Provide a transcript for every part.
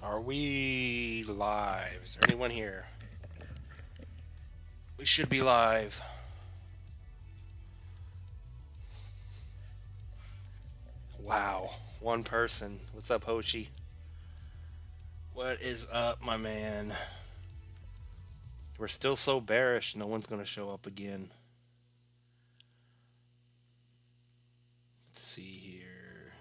Are we live? Is there anyone here? We should be live. Wow. One person. What's up, Hoshi? What is up, my man? We're still so bearish, no one's going to show up again. Let's see here.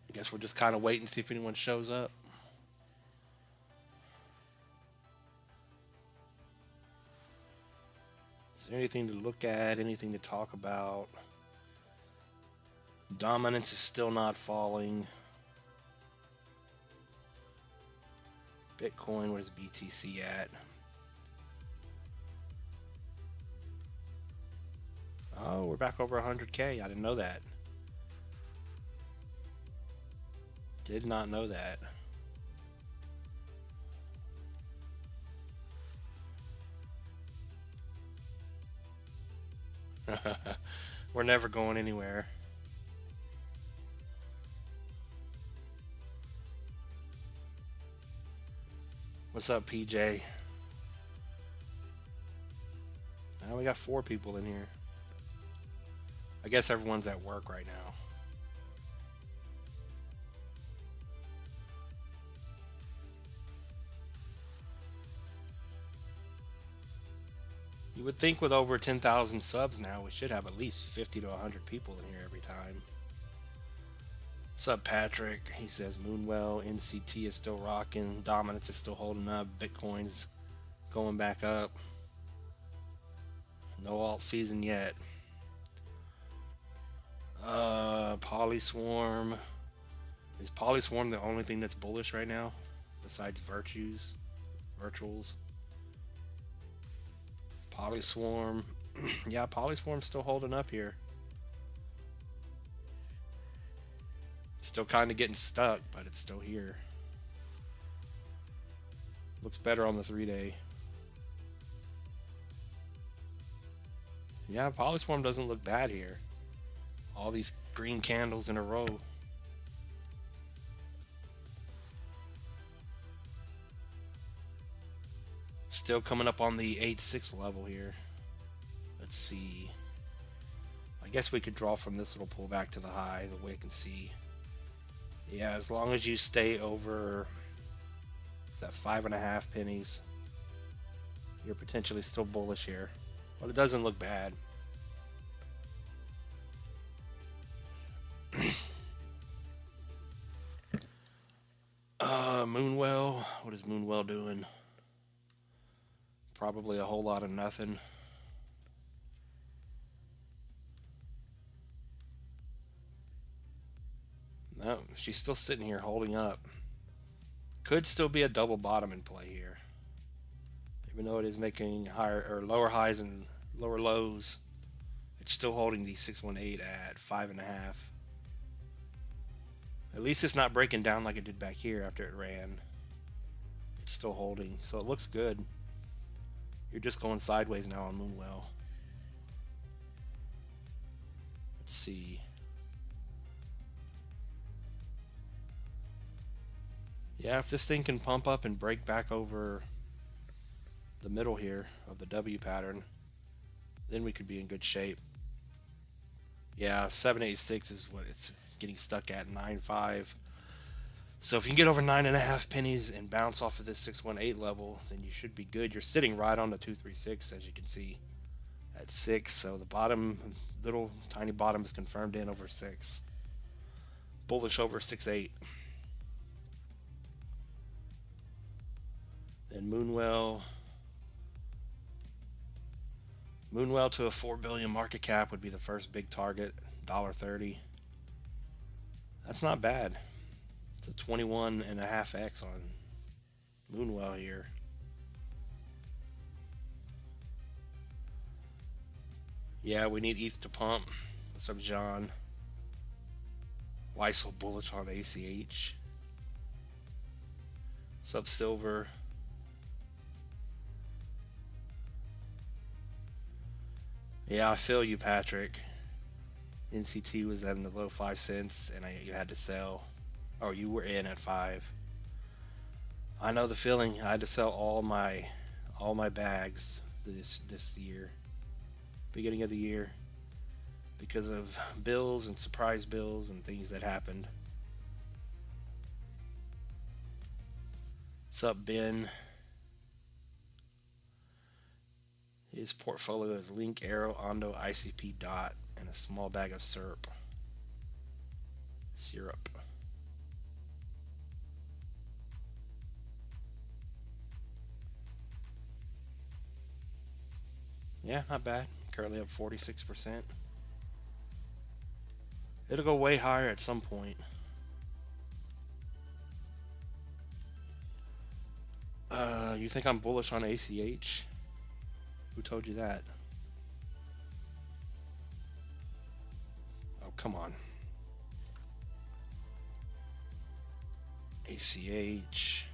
I guess we're just kind of waiting to see if anyone shows up. Is there anything to look at? Anything to talk about? Dominance is still not falling. Bitcoin, where's BTC at? Oh, we're back over 100K. I didn't know that. Did not know that. We're never going anywhere. What's up, PJ? Now we got 4 people in here. I guess everyone's at work right now. You would think with over 10,000 subs now, we should have at least 50 to 100 people in here every time. What's up, Patrick? He says Moonwell, NCT is still rocking, Dominance is still holding up, Bitcoin's going back up. No alt season yet. Polyswarm. Is Polyswarm the only thing that's bullish right now? Besides virtuals? Polyswarm. Yeah, Polyswarm's still holding up here. Still kind of getting stuck, but it's still here. Looks better on the 3-day. Yeah, Polyswarm doesn't look bad here. All these green candles in a row. Still coming up on the 8.6 level here. Let's see. I guess we could draw from this little pullback to the high, the way I can see. Yeah, as long as you stay over, is that 5.5 pennies, you're potentially still bullish here. But it doesn't look bad. Moonwell. What is Moonwell doing? Probably a whole lot of nothing. No, she's still sitting here holding up. Could still be a double bottom in play here. Even though it is making higher or lower highs and lower lows, it's still holding the 618 at 5.5. At least it's not breaking down like it did back here after it ran. It's still holding, so it looks good. You're just going sideways now on Moonwell. Let's see. Yeah, if this thing can pump up and break back over the middle here of the W pattern, then we could be in good shape. Yeah, 786 is what it's getting stuck at, 9.5. So if you can get over 9.5 pennies and bounce off of this 618 level, then you should be good. You're sitting right on the 236, as you can see, at 6. So the bottom, little tiny bottom is confirmed in over 6. Bullish over 6.8. Then Moonwell. Moonwell to a 4 billion market cap would be the first big target, $1.30. That's not bad. It's a 21.5x on Moonwell here. Yeah, we need ETH to pump. What's up, John? Why so bullish on ACH? What's up, Silver? Yeah, I feel you, Patrick. NCT was in the low 5 cents, and you had to sell, or you were in at 5. I know the feeling. I had to sell all my bags this year, beginning of the year, because of bills and surprise bills and things that happened. What's up, Ben? His portfolio is Link, Arrow, Ondo, ICP, Dot, and a small bag of syrup. Yeah, not bad. Currently up 46%. It'll go way higher at some point. You think I'm bullish on ACH? Who told you that? Oh, come on. ACH.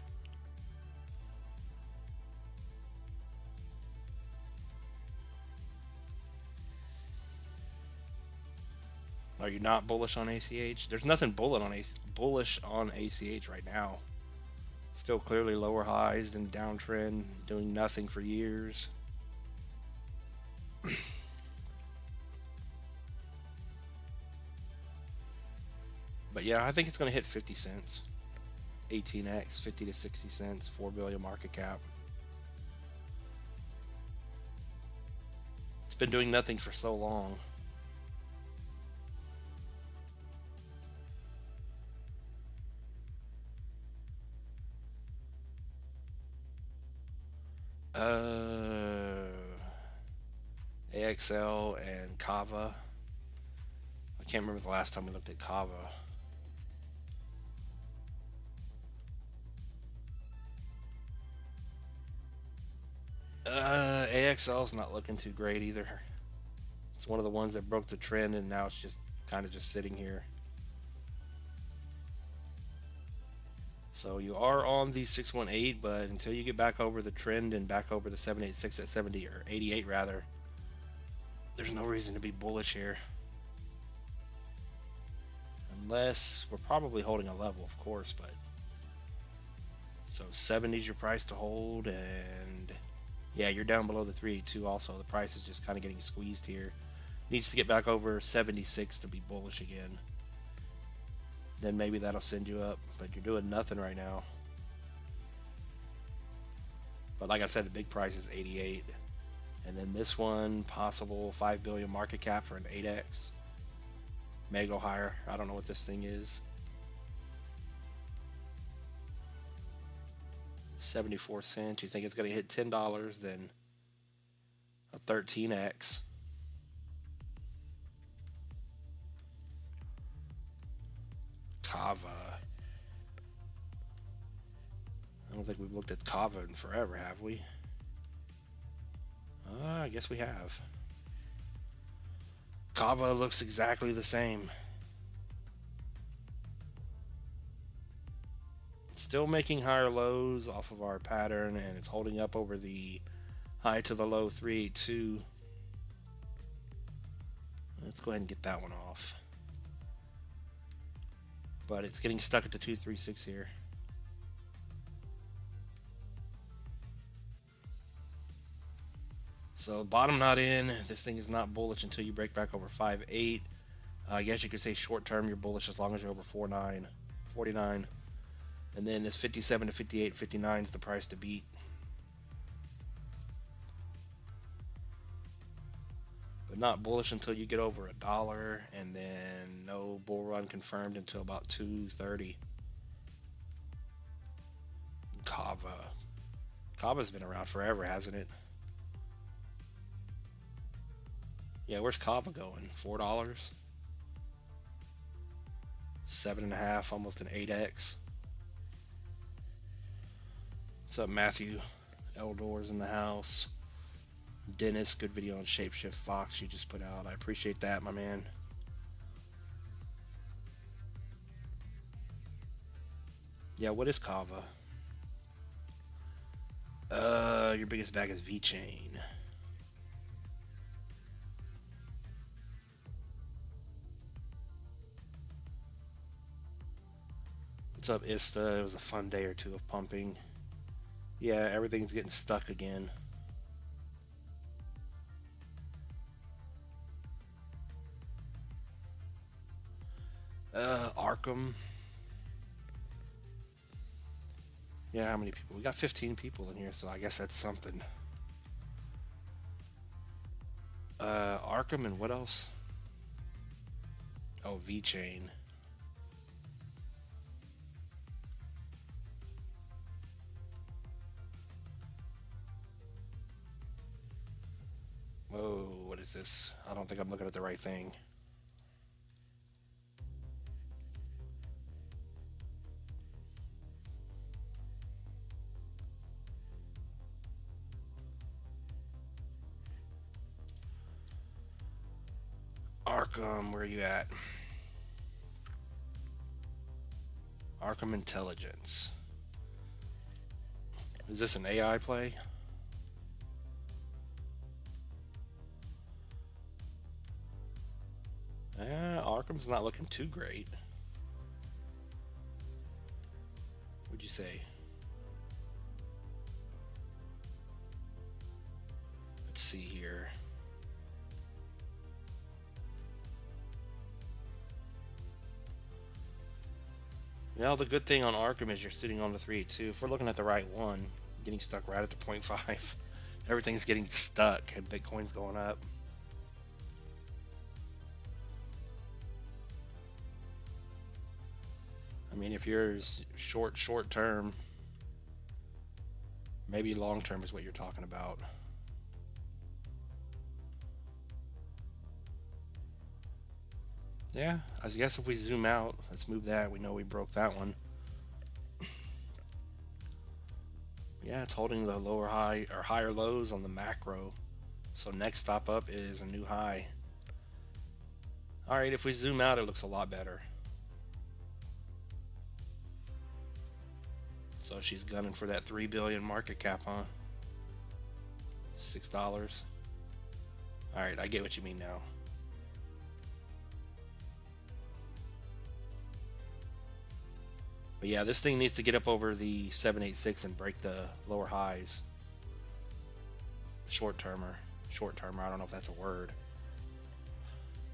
Are you not bullish on ACH? There's nothing bullish on ACH right now. Still clearly lower highs and downtrend, doing nothing for years. But yeah, I think it's going to hit 50 cents. 18x, 50 to 60 cents, 4 billion market cap. It's been doing nothing for so long. AXL and Kava. I can't remember the last time we looked at Kava. AXL's not looking too great either. It's one of the ones that broke the trend, and now it's just kind of just sitting here. So you are on the 618, but until you get back over the trend and back over the 786 at 70 or 88 rather, there's no reason to be bullish here. Unless we're probably holding a level, of course, but so 70 is your price to hold, and yeah, you're down below the 382 also. The price is just kind of getting squeezed here. Needs to get back over 76 to be bullish again. Then maybe that'll send you up, but you're doing nothing right now. But like I said, the big price is 88. And then this one, possible 5 billion market cap for an 8x. May go higher. I don't know what this thing is. 74 cents. You think it's going to hit $10, then a 13x. Kava. I don't think we've looked at Kava in forever, have we? I guess we have. Kava looks exactly the same. It's still making higher lows off of our pattern, and it's holding up over the high to the low 382. Let's go ahead and get that one off. But it's getting stuck at the 236 here. So bottom not in. This thing is not bullish until you break back over 5.8. I guess you could say short term you're bullish as long as you're over 49. And then this 57 to 58, 59 is the price to beat. But not bullish until you get over $1, and then no bull run confirmed until about 230. Kava's been around forever, hasn't it? Yeah, where's Kava going? $4? 7.5, almost an 8x. What's up, Matthew? Eldor's in the house. Dennis, good video on Shapeshift Fox you just put out. I appreciate that, my man. Yeah, what is Kava? Your biggest bag is VeChain. What's up, Ista? It was a fun day or two of pumping. Yeah, everything's getting stuck again. Arkham. Yeah, how many people? We got 15 people in here, so I guess that's something. Arkham and what else? Oh, V-Chain. Whoa, what is this? I don't think I'm looking at the right thing. Arkham, where are you at? Arkham Intelligence. Is this an AI play? Arkham's not looking too great. What'd you say? Let's see here. Now the good thing on Arkham is you're sitting on the 382. If we're looking at the right one, getting stuck right at the 0.5. Everything's getting stuck and Bitcoin's going up. I mean, if you're short term, maybe long term is what you're talking about. Yeah, I guess if we zoom out, let's move that. We know we broke that one. Yeah, it's holding the lower high or higher lows on the macro. So next stop up is a new high. All right, if we zoom out, it looks a lot better. So she's gunning for that 3 billion market cap, huh? $6. All right, I get what you mean now. But yeah, this thing needs to get up over the 786 and break the lower highs. Short-termer, I don't know if that's a word.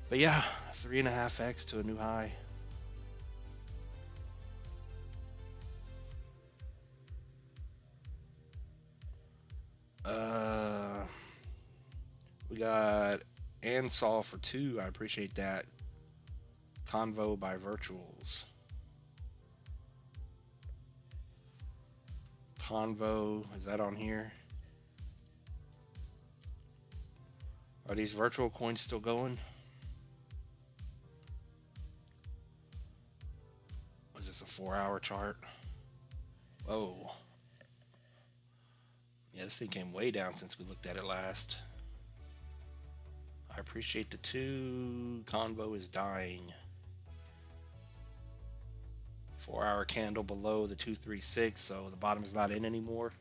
But yeah, 3.5x to a new high. We got Ansol for 2. I appreciate that. Convo by Virtuals. Convo, is that on here? Are these virtual coins still going? Was this a 4-hour chart? Whoa. Yeah, this thing came way down since we looked at it last. I appreciate the 2. Convo is dying. 4-hour candle below the 236, so the bottom is not in anymore.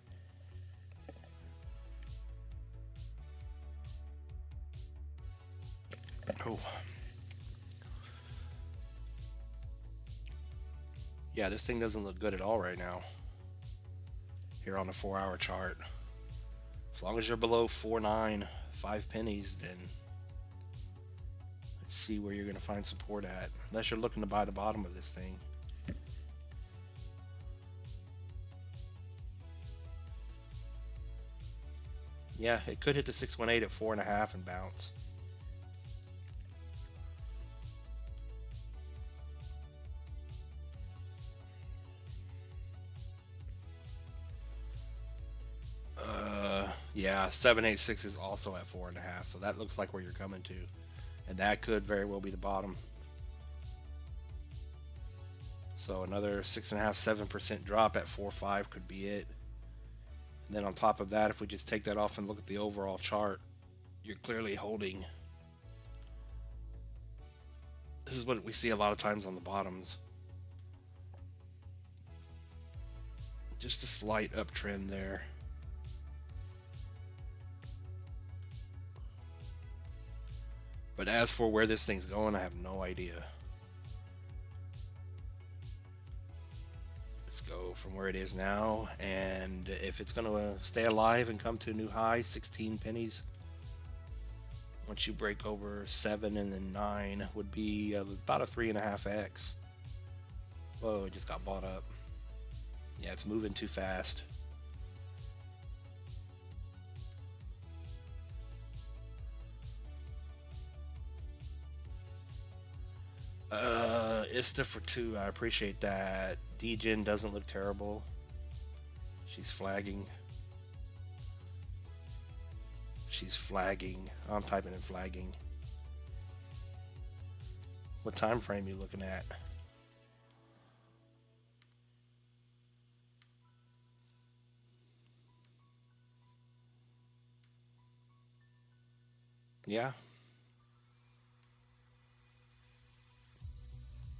Oh. Yeah, this thing doesn't look good at all right now. Here on the 4-hour chart. As long as you're below 4.9, 5 pennies, then let's see where you're going to find support at. Unless you're looking to buy the bottom of this thing. Yeah, it could hit the 618 at 4.5 and bounce. Yeah, 786 is also at 4.5, so that looks like where you're coming to. And that could very well be the bottom. So another 6.5, 7% drop at 4.5 could be it. And then on top of that, if we just take that off and look at the overall chart, you're clearly holding. This is what we see a lot of times on the bottoms. Just a slight uptrend there. But as for where this thing's going, I have no idea. Let's go from where it is now, and if it's going to stay alive and come to a new high, 16 pennies. Once you break over 7 and then 9 would be about a 3.5x. Whoa, it just got bought up. Yeah, it's moving too fast. ISTA for 2, I appreciate that. DGen doesn't look terrible. She's flagging. She's flagging. Oh, I'm typing in flagging. What time frame are you looking at? Yeah.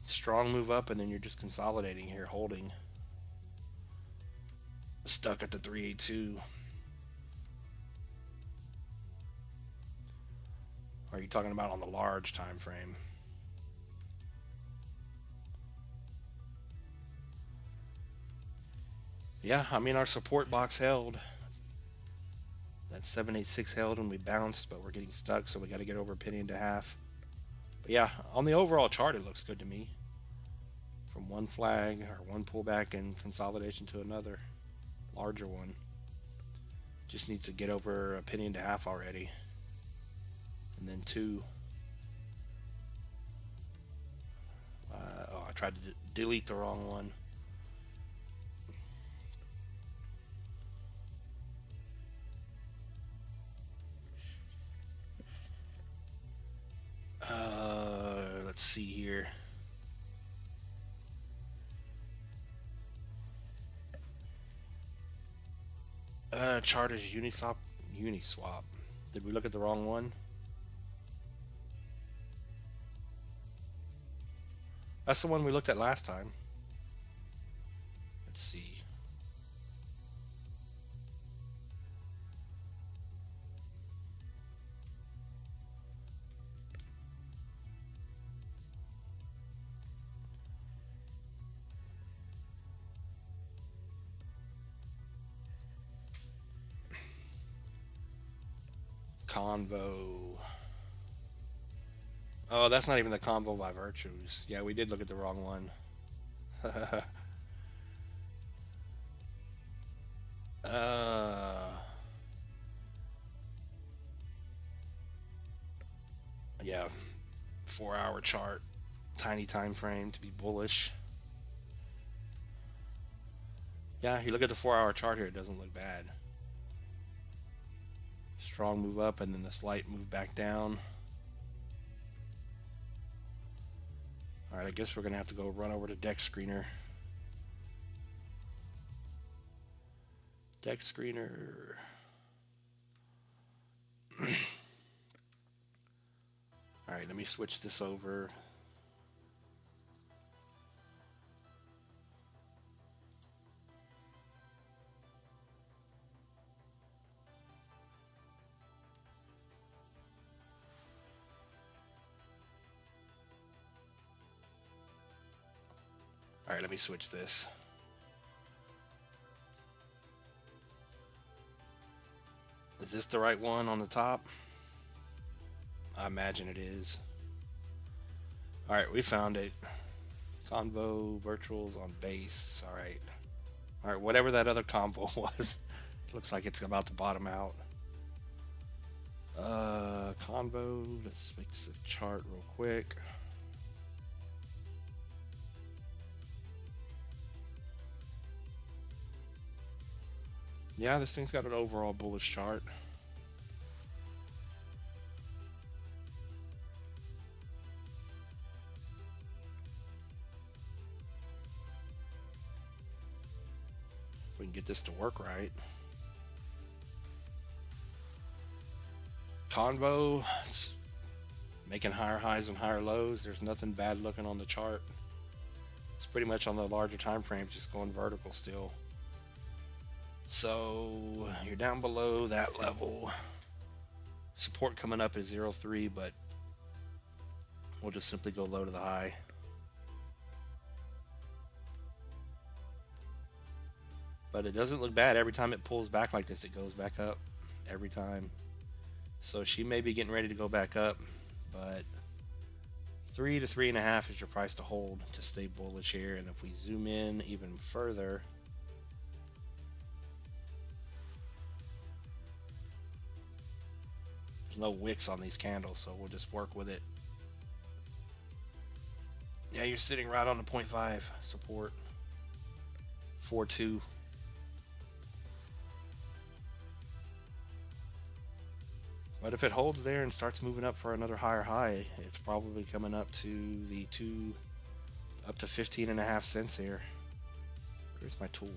Strong move up, and then you're just consolidating here, holding. Stuck at the 382. Are you talking about on the large time frame? Yeah, I mean, our support box held. That 786 held when we bounced, but we're getting stuck, so we got to get over a penny and a half. But yeah, on the overall chart, it looks good to me. From one flag or one pullback and consolidation to another larger one. Just needs to get over a penny and a half already. And then 2. Oh, I tried to delete the wrong one. Let's see here. Chart is Uniswap. Did we look at the wrong one? That's the one we looked at last time. Let's see. Convo. Oh, that's not even the Convo by Virtues. Yeah, we did look at the wrong one. Yeah, 4-hour chart, tiny time frame to be bullish. Yeah, you look at the 4-hour chart here, it doesn't look bad. Strong move up and then the slight move back down. Alright, I guess we're going to have to go run over to Deck Screener. Deck Screener. Alright, let me switch this over. Alright, let me switch this. Is this the right one on the top? I imagine it is. Alright, we found it. Convo virtuals on base. Alright. Alright, whatever that other combo was. Looks like it's about to bottom out. Convo. Let's fix the chart real quick. Yeah, this thing's got an overall bullish chart. We can get this to work right. Convo, it's making higher highs and higher lows. There's nothing bad looking on the chart. It's pretty much on the larger time frames, just going vertical still. So you're down below that level. Support coming up is 0.3, but we'll just simply go low to the high. But it doesn't look bad. Every time it pulls back like this, it goes back up. Every time. So she may be getting ready to go back up. But 3 to 3.5 is your price to hold to stay bullish here. And if we zoom in even further, there's no wicks on these candles, so we'll just work with it. Yeah, you're sitting right on the 0.5 support. 4.2. But if it holds there and starts moving up for another higher high, it's probably coming up to the up to 15.5 cents here. Where's my tool?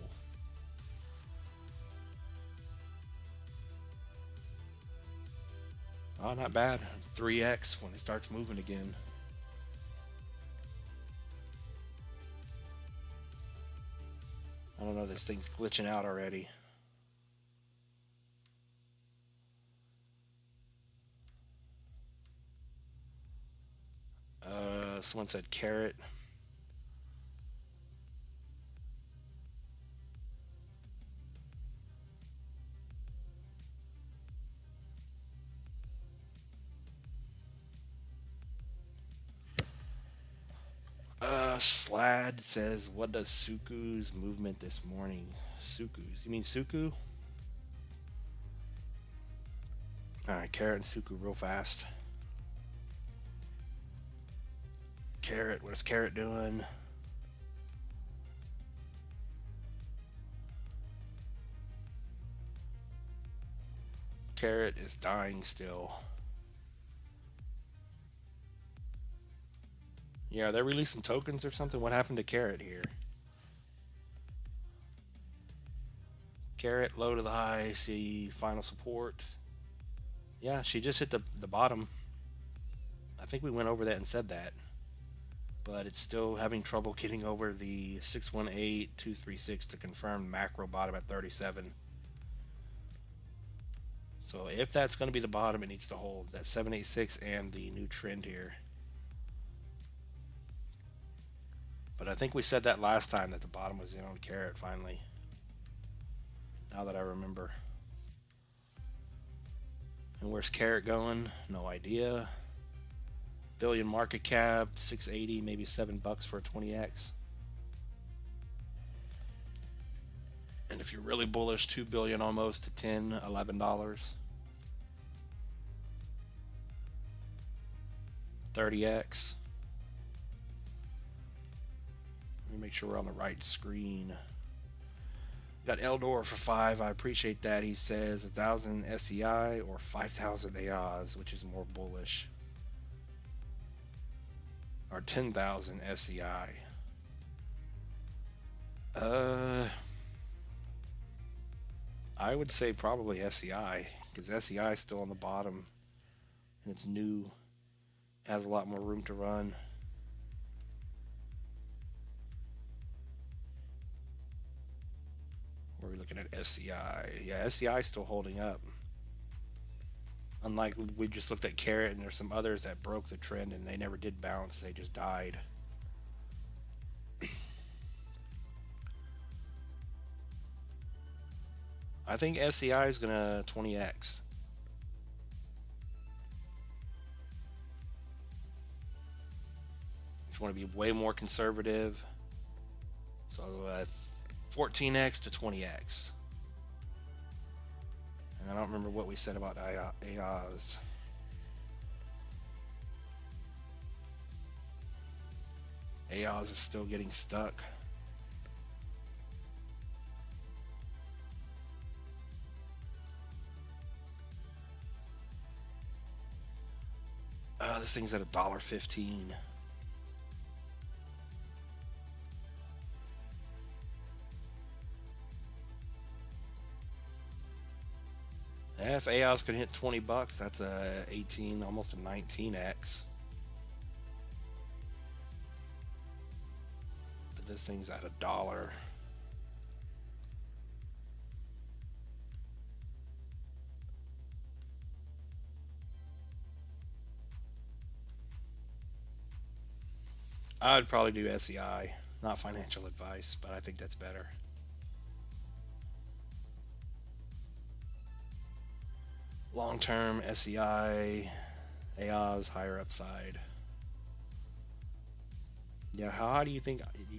Oh, not bad. 3x when it starts moving again. I don't know, this thing's glitching out already. Someone said carrot. Slad says, what does SUKU's movement this morning? SUKU's? You mean SUKU? Alright, carrot and SUKU real fast. Carrot, what is carrot doing? Carrot is dying still. Yeah, are they releasing tokens or something? What happened to carrot here? Carrot, low to the high, see final support. Yeah, she just hit the bottom. I think we went over that and said that. But it's still having trouble getting over the 618236 to confirm macro bottom at 37. So if that's going to be the bottom, it needs to hold that 786 and the new trend here. But I think we said that last time, that the bottom was in on carrot finally. Now that I remember. And where's carrot going? No idea. Billion market cap, 680, maybe $7 for a 20x. And if you're really bullish, 2 billion almost to $10, $11. 30x. Let me make sure we're on the right screen. Got Eldor for 5. I appreciate that. He says 1,000 SEI or 5,000 AOS, which is more bullish. Or 10,000 SEI. I would say probably SEI, because SEI is still on the bottom and it's new, has a lot more room to run. Where are we looking at SEI? Yeah, SEI is still holding up. Unlike we just looked at carrot, and there's some others that broke the trend and they never did bounce, they just died. I think SEI is gonna 20x. If you want to be way more conservative, so 14x to 20x. And I don't remember what we said about AOS. AOS is still getting stuck. This thing's at $1.15. If AOS can hit $20, that's a 18, almost a 19x. But this thing's at $1. I'd probably do SEI, not financial advice, but I think that's better. long-term SEI, AOS, higher upside. Yeah, how do you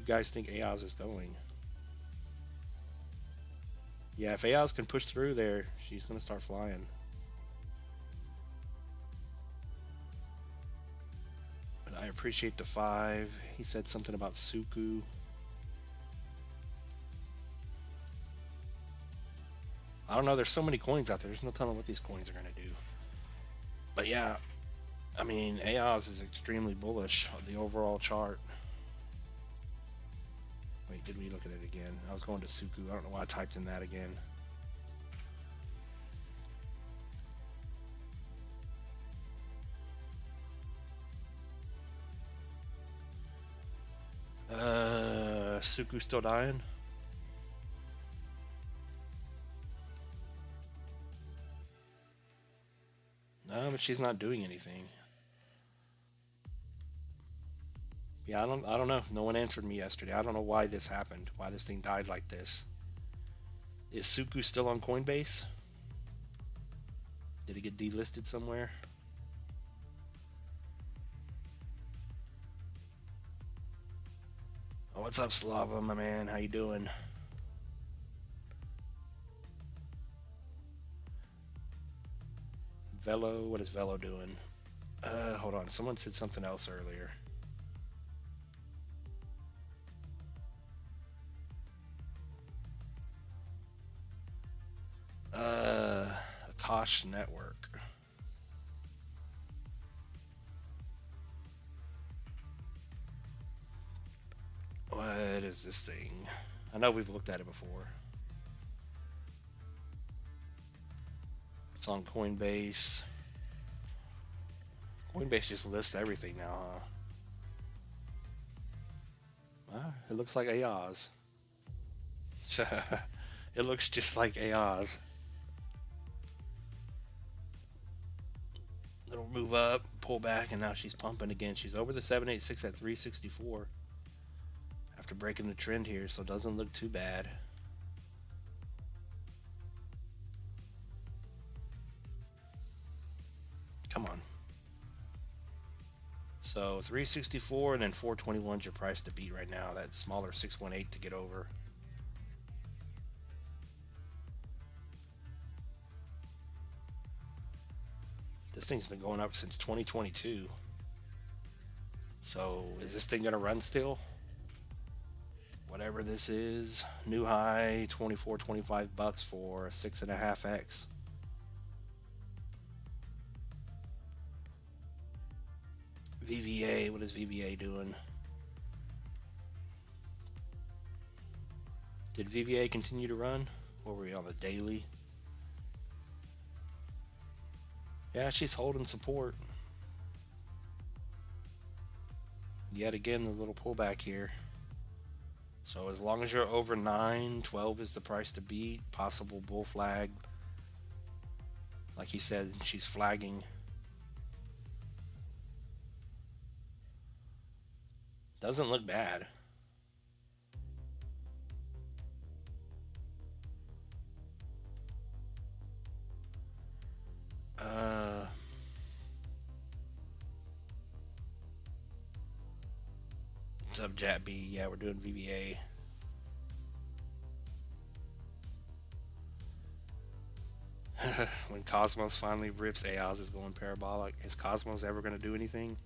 guys think AOS is going? Yeah, if AOS can push through there, she's gonna start flying. But I appreciate the 5. He said something about SUKU. I don't know. There's so many coins out there. There's no telling what these coins are gonna do. But yeah, I mean, AOS is extremely bullish on the overall chart. Wait, did we look at it again? I was going to SUKU. I don't know why I typed in that again. SUKU still dying? No, but she's not doing anything. Yeah, I don't know. No one answered me yesterday. I don't know why this happened. Why this thing died like this. Is SUKU still on Coinbase? Did it get delisted somewhere? Oh, what's up, Slava, my man? How you doing? Velo, what is Velo doing? Hold on. Someone said something else earlier. Akash Network. What is this thing? I know we've looked at it before. It's on Coinbase. Coinbase just lists everything now, huh? It looks like AOS. It looks just like AOS. Little move up, pull back, and now she's pumping again. She's over the 786 at 364 after breaking the trend here, so it doesn't look too bad. Come on. So 364 and then 421 is your price to beat right now. That smaller 618 to get over. This thing's been going up since 2022. So is this thing gonna run still? Whatever this is, new high 24-25 bucks for 6.5x. VVA, what is VVA doing? Did VVA continue to run? What were we on the daily? Yeah, she's holding support. Yet again, the little pullback here. So as long as you're over 9, 12 is the price to beat. Possible bull flag. Like he said, she's flagging. Doesn't look bad. What's up, Jat B? Yeah, we're doing VBA. When Cosmos finally rips, AOS is going parabolic. Is Cosmos ever going to do anything?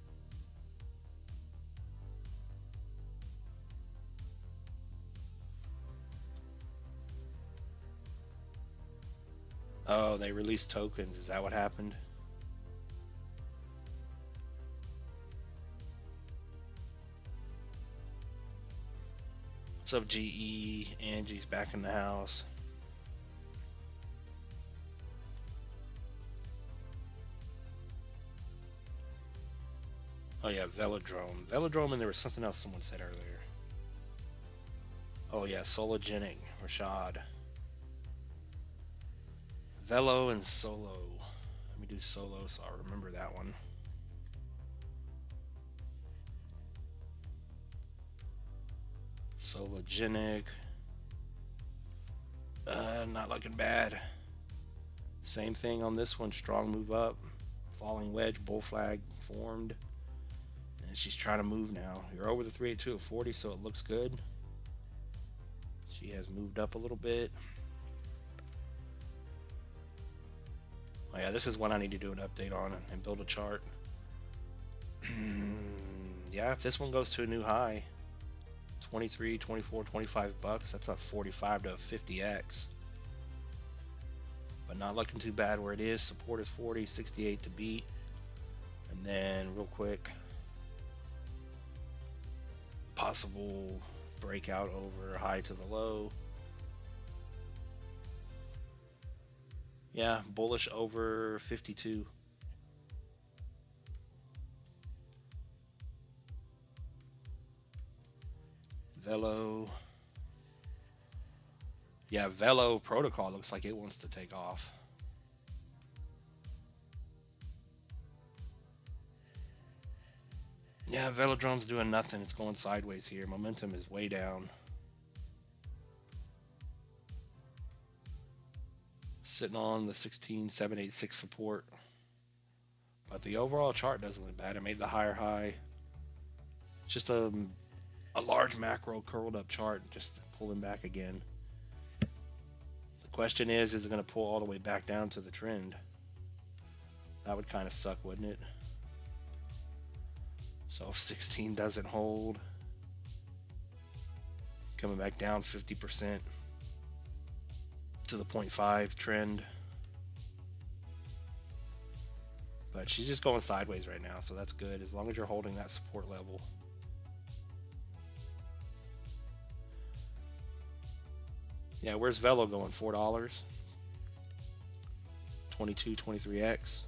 Oh, they released tokens. Is that what happened? What's up, GE? Angie's back in the house. Oh yeah, Velodrome. Velodrome, and there was something else someone said earlier. Oh yeah, Sologenic. Rashad. Velo and Solo. Let me do Solo so I'll remember that one. Sologenic. Not looking bad. Same thing on this one, strong move up, falling wedge, bull flag formed, and she's trying to move now. You're over the 382 at 40, so it looks good. She has moved up a little bit. Oh yeah, this is one I need to do an update on and build a chart. Yeah, if this one goes to a new high, 23, 24, 25 bucks, that's a 45 to 50x. But not looking too bad where it is. Support is 40, 68 to beat. And then real quick, possible breakout over high to the low. Yeah, bullish over 52. Velo. Yeah, Velo protocol looks like it wants to take off. Yeah, Velodrome's doing nothing. It's going sideways here. Momentum is way down. Sitting on the 16786 support. But the overall chart doesn't look bad. It made the higher high. Just a large macro curled up chart, just pulling back again. The question is it going to pull all the way back down to the trend? That would kind of suck, wouldn't it? So if 16 doesn't hold, coming back down 50% to the 0.5 trend. But she's just going sideways right now, so that's good as long as you're holding that support level. Yeah, where's Velo going? $4. 22, 23x.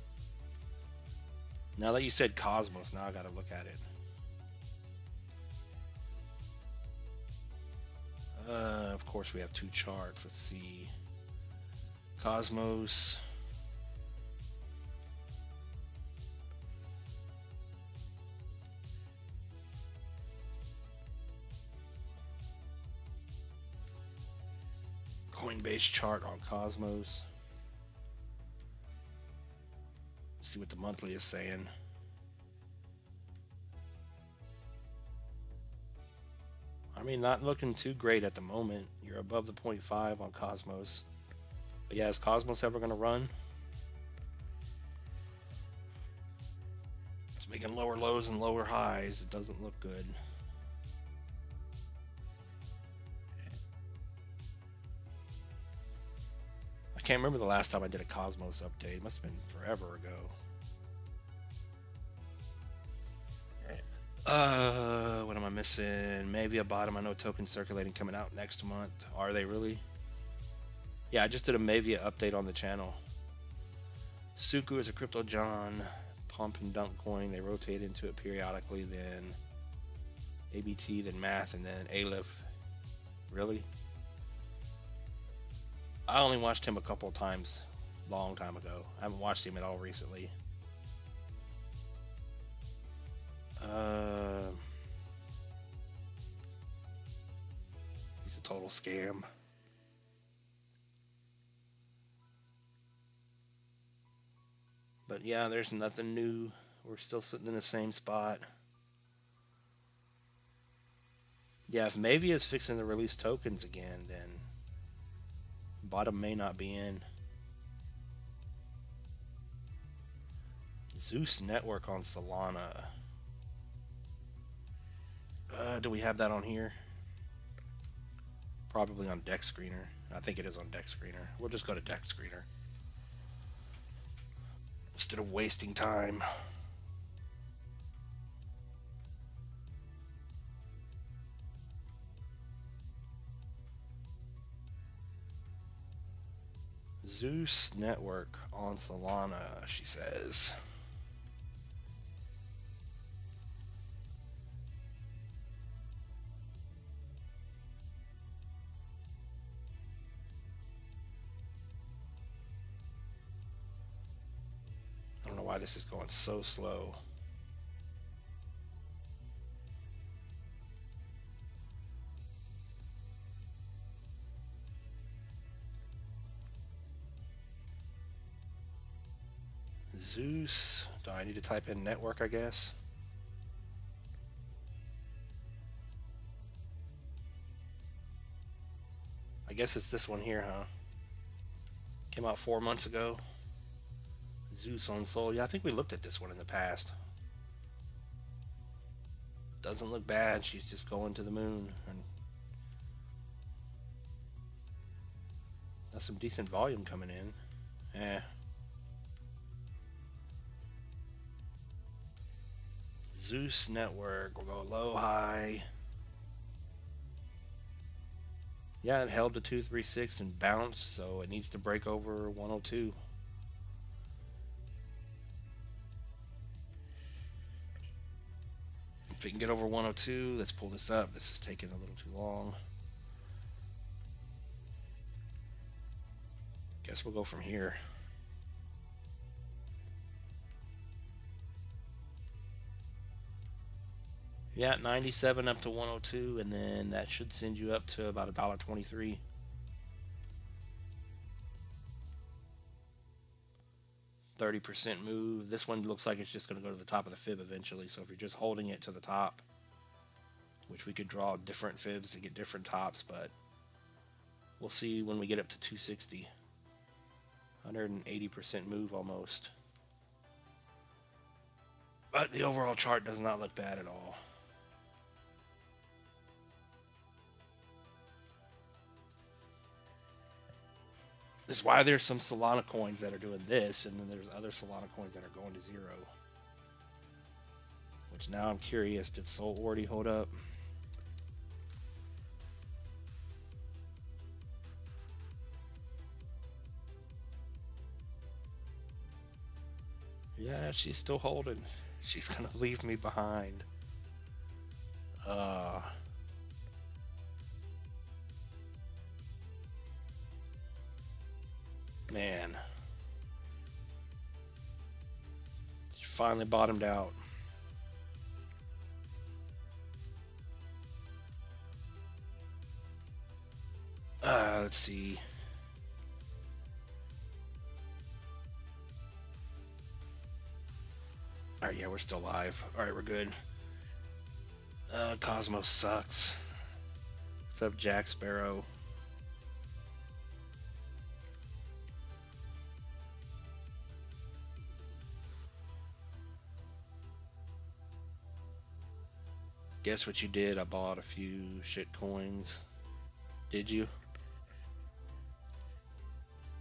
Now that you said Cosmos, now I gotta look at it. Of course we have two charts. Let's see. Cosmos. Coinbase chart on Cosmos. See what the monthly is saying. I mean, not looking too great at the moment. You're above the 0.5 on Cosmos. But yeah, is Cosmos ever going to run? It's making lower lows and lower highs. It doesn't look good. I can't remember the last time I did a Cosmos update. It must have been forever ago. What am I missing? Maybe a bottom. I know token circulating coming out next month. Are they really? Yeah, I just did a Mavia update on the channel. SUKU is a crypto John pump and dump coin. They rotate into it periodically, then ABT, then math, and then ALIF. Really? I only watched him a couple of times, long time ago. I haven't watched him at all recently. He's a total scam. But yeah, there's nothing new. We're still sitting in the same spot. Yeah, if Mavia is fixing to release tokens again, then bottom may not be in. Zeus Network on Solana. Do we have that on here? Probably on Deck Screener. I think it is on Deck Screener. We'll just go to Deck Screener instead of wasting time. Zeus Network on Solana, she says. I don't know why this is going so slow. Zeus. Do I need to type in network, I guess? I guess it's this one here, huh? Came out 4 months ago. Zeus on Sol. Yeah, I think we looked at this one in the past. Doesn't look bad. She's just going to the moon. And that's some decent volume coming in. Zeus network. We'll go low, high. Yeah, it held to 236 and bounced, so it needs to break over 102. If we can get over 102, let's pull this up. This is taking a little too long. Guess we'll go from here. Yeah, 97 up to 102, and then that should send you up to about $1.23. %30 move. This one looks like it's just going to go to the top of the fib eventually. So if you're just holding it to the top, which we could draw different fibs to get different tops, but we'll see when we get up to 260. 180% move almost. But the overall chart does not look bad at all. This is why there's some Solana coins that are doing this, and then there's other Solana coins that are going to zero. Which now I'm curious, did Sol already hold up? Yeah, she's still holding. She's gonna leave me behind. Man. She finally bottomed out. Let's see. Alright, yeah, we're still live. Alright, we're good. Cosmos sucks. What's up, Jack Sparrow? Guess what you did? I bought a few shit coins. Did you?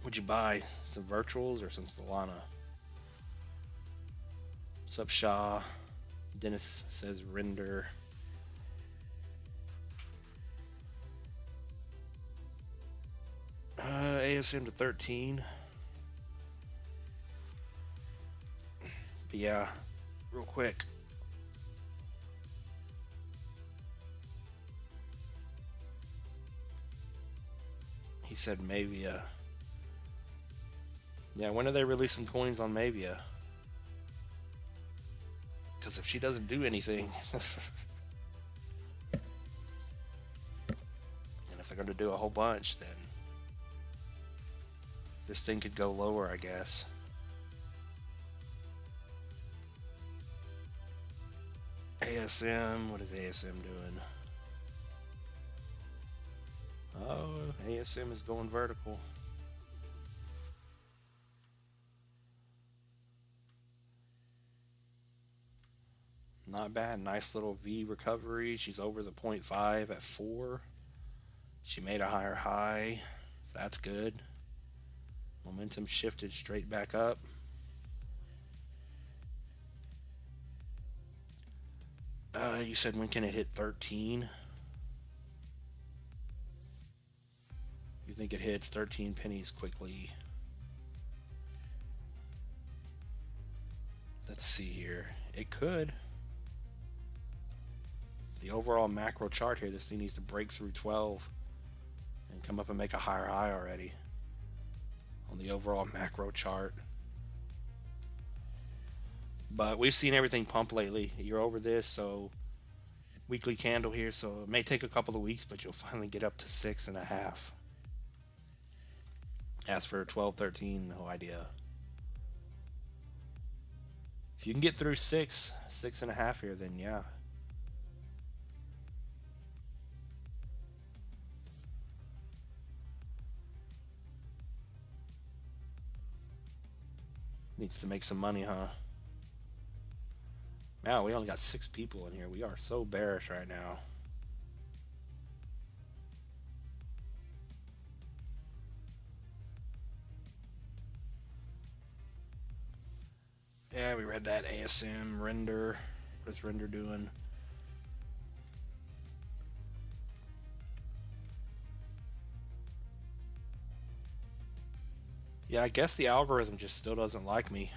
What'd you buy? Some virtuals or some Solana? What's up, Shaw? Dennis says render. ASM to 13. But yeah, real quick. He said Mavia. Yeah, when are they releasing coins on Mavia? Because if she doesn't do anything, and if they're going to do a whole bunch, then this thing could go lower, I guess. ASM, what is ASM doing? Oh, ASM is going vertical. Not bad. Nice little V recovery. She's over the 0.5 at 4. She made a higher high. That's good. Momentum shifted straight back up. You said when can it hit 13? You think it hits 13 pennies quickly? Let's see here. It could. The overall macro chart here, this thing needs to break through 12 and come up and make a higher high already on the overall macro chart. But we've seen everything pump lately. You're over this, so weekly candle here, so it may take a couple of weeks, but you'll finally get up to 6.5. As for 12, 13, no idea. If you can get through 6.5 here, then yeah. Needs to make some money, huh? Wow, we only got 6 people in here. We are so bearish right now. Yeah, we read that. ASM, render. What is render doing? Yeah, I guess the algorithm just still doesn't like me.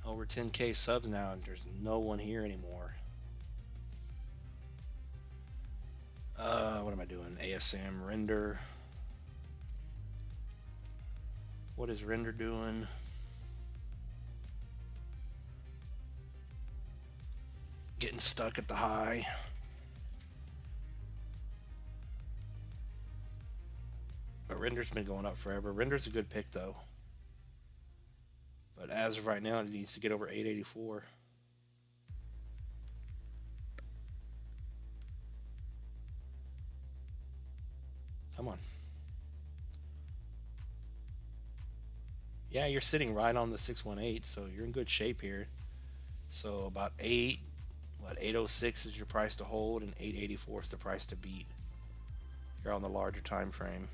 Over 10K subs now, and there's no one here anymore. What am I doing? ASM, render. What is render doing? Getting stuck at the high. But render's been going up forever. Render's a good pick though. But as of right now, it needs to get over 884. Come on. Yeah, you're sitting right on the 618, so you're in good shape here. So about 806 is your price to hold, and 884 is the price to beat. You're on the larger time frame.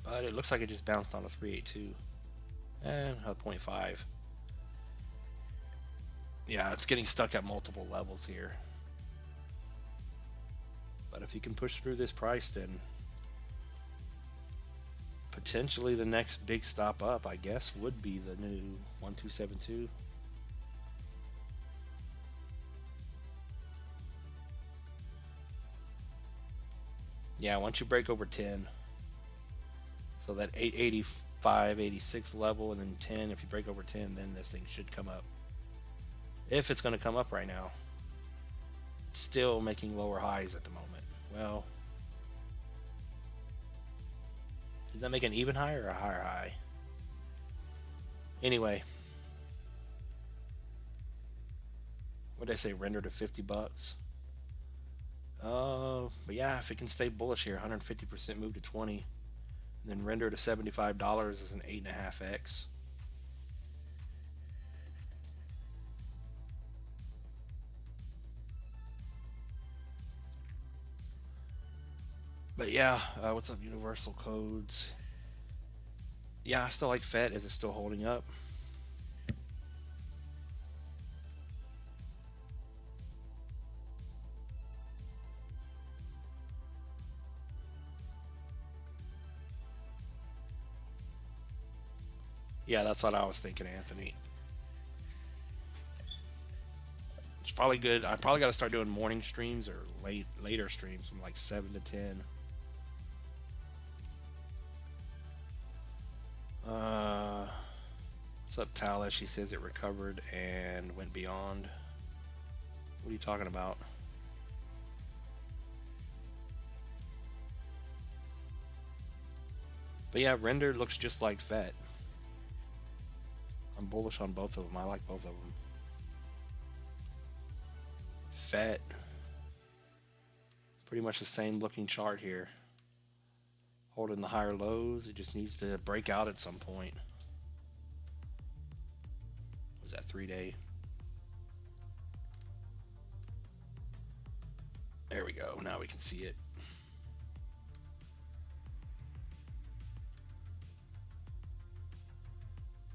But it looks like it just bounced on a 382 and a 0.5. Yeah, it's getting stuck at multiple levels here. But if you can push through this price, then potentially the next big stop up, I guess, would be the new 1272. Yeah, once you break over 10, so that 885, 86 level, and then 10, if you break over 10, then this thing should come up. If it's going to come up right now. It's still making lower highs at the moment. Well, did that make an even high or a higher high? Anyway, what did I say? Render to 50 bucks. But yeah, if it can stay bullish here, 150% move to 20, and then render to $75 is an 8.5x. But yeah, what's up, universal codes? Yeah, I still like FET. Is it still holding up? Yeah, that's what I was thinking, Anthony. It's probably good. I probably got to start doing morning streams or later streams from like 7 to 10. What's up, Tala? She says it recovered and went beyond. What are you talking about? But yeah, render looks just like FET. I'm bullish on both of them. I like both of them. FET, pretty much the same looking chart here. Holding the higher lows. It just needs to break out at some point. What was that, 3-day? There we go. Now we can see it.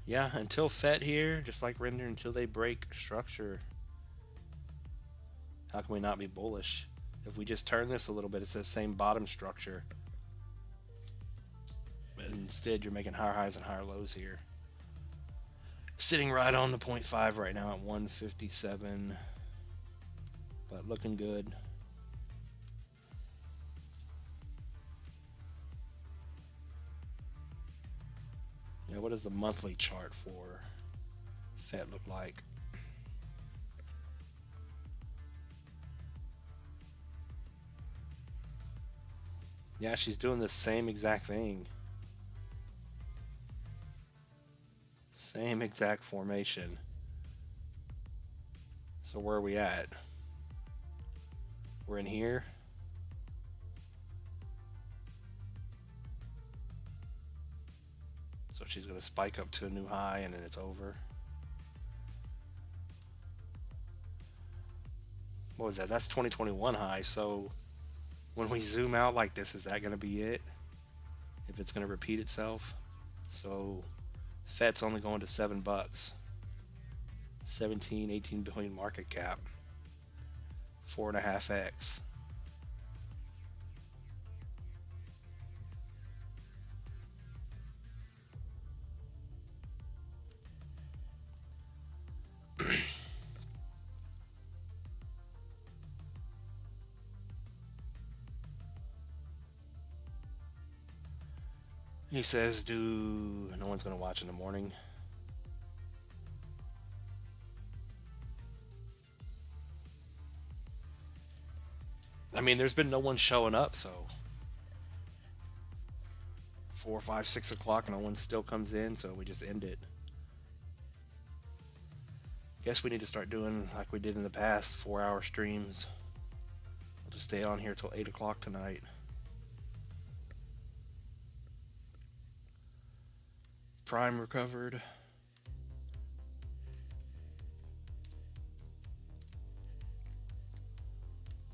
Yeah, until FET here, just like render, until they break structure, how can we not be bullish? If we just turn this a little bit, it's the same bottom structure. But instead, you're making higher highs and higher lows here. Sitting right on the 0.5 right now at 157. But looking good. Yeah, what does the monthly chart for FET look like? Yeah, she's doing the same exact thing. Same exact formation. So where are we at? We're in here. So she's going to spike up to a new high and then it's over. What was that? That's 2021 high. So when we zoom out like this, is that going to be it? If it's going to repeat itself? So FET's only going to $7. 17, 18 billion market cap. 4.5x. He says, no one's going to watch in the morning. I mean, there's been no one showing up, so 4, 5, 6 o'clock, no one still comes in, so we just end it. Guess we need to start doing like we did in the past, 4-hour streams. We'll just stay on here till 8 o'clock tonight. Prime recovered.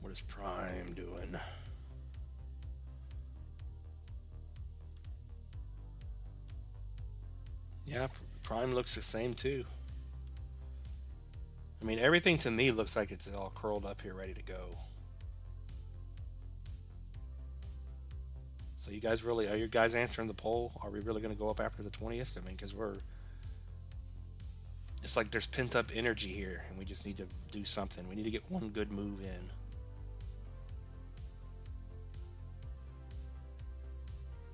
What is Prime doing? Yeah, Prime looks the same too. I mean, everything to me looks like it's all curled up here ready to go. So you guys really, are you guys answering the poll? Are we really going to go up after the 20th? I mean, because it's like there's pent up energy here and we just need to do something. We need to get one good move in.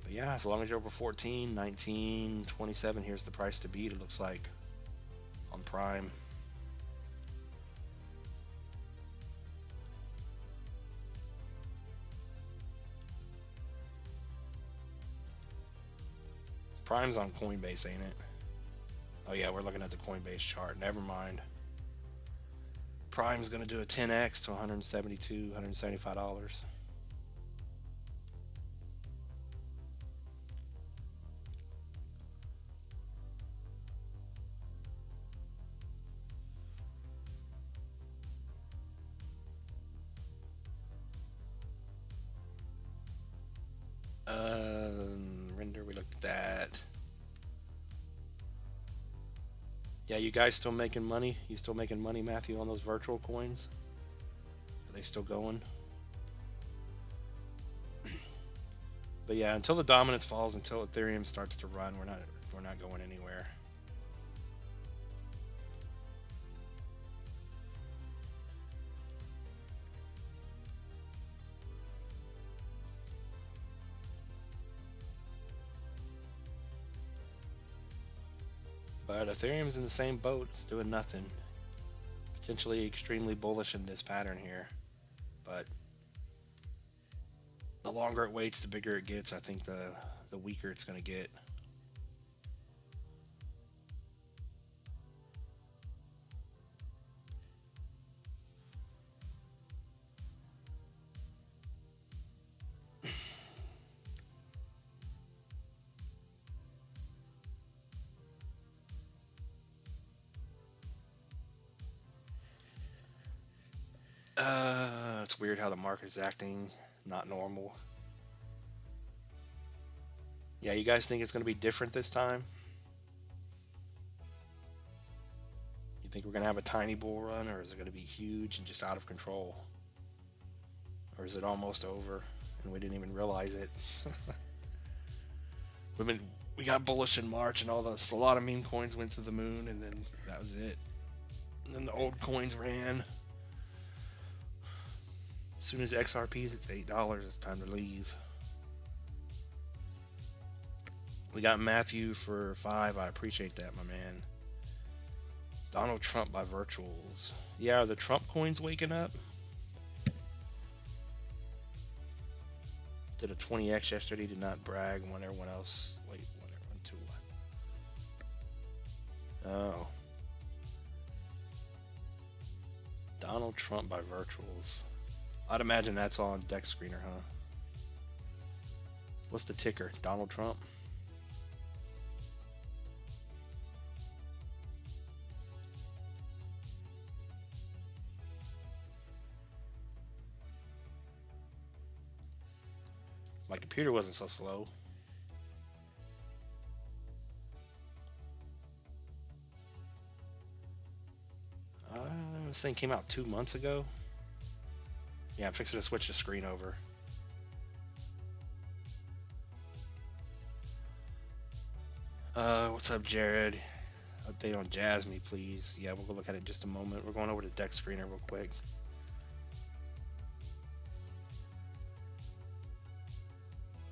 But yeah, as long as you're over 14, 19, 27, here's the price to beat, it looks like, on Prime. Prime's on Coinbase, ain't it? Oh yeah, we're looking at the Coinbase chart. Never mind. Prime's going to do a 10x to $172, $175. Render, we looked at that. Yeah, you guys still making money? You still making money, Matthew, on those virtual coins? Are they still going? But yeah, until the dominance falls, until Ethereum starts to run, we're not going anywhere. But Ethereum's in the same boat. It's doing nothing. Potentially extremely bullish in this pattern here. But the longer it waits, the bigger it gets. I think the weaker it's going to get. It's weird how the market is acting not normal. Yeah, you guys think it's going to be different this time? You think we're going to have a tiny bull run, or is it going to be huge and just out of control? Or is it almost over and we didn't even realize it? We got bullish in March and a lot of meme coins went to the moon, and then that was it. And then the old coins ran. As soon as XRP is at $8, it's time to leave. We got Matthew for 5. I appreciate that, my man. Donald Trump by virtuals. Yeah, are the Trump coins waking up? Did a 20x yesterday. Did not brag when everyone else. Wait, when everyone to what? Oh. Donald Trump by virtuals. I'd imagine that's on deck screener, huh? What's the ticker? Donald Trump? My computer wasn't so slow. This thing came out 2 months ago. Yeah, I'm fixing to switch the screen over. What's up, Jared? Update on Jasmine, please. Yeah, we'll go look at it in just a moment. We're going over to deck screener real quick.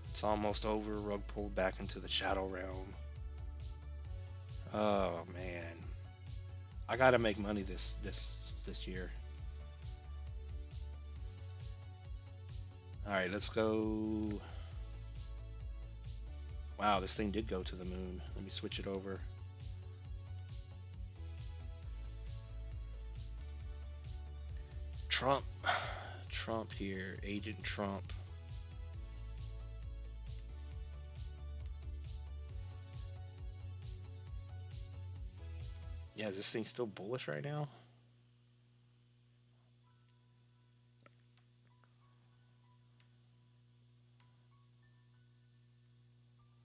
It's almost over. Rug pulled back into the shadow realm. Oh man, I gotta make money this year. All right, let's go. Wow, this thing did go to the moon. Let me switch it over. Trump here, Agent Trump. Yeah, is this thing still bullish right now?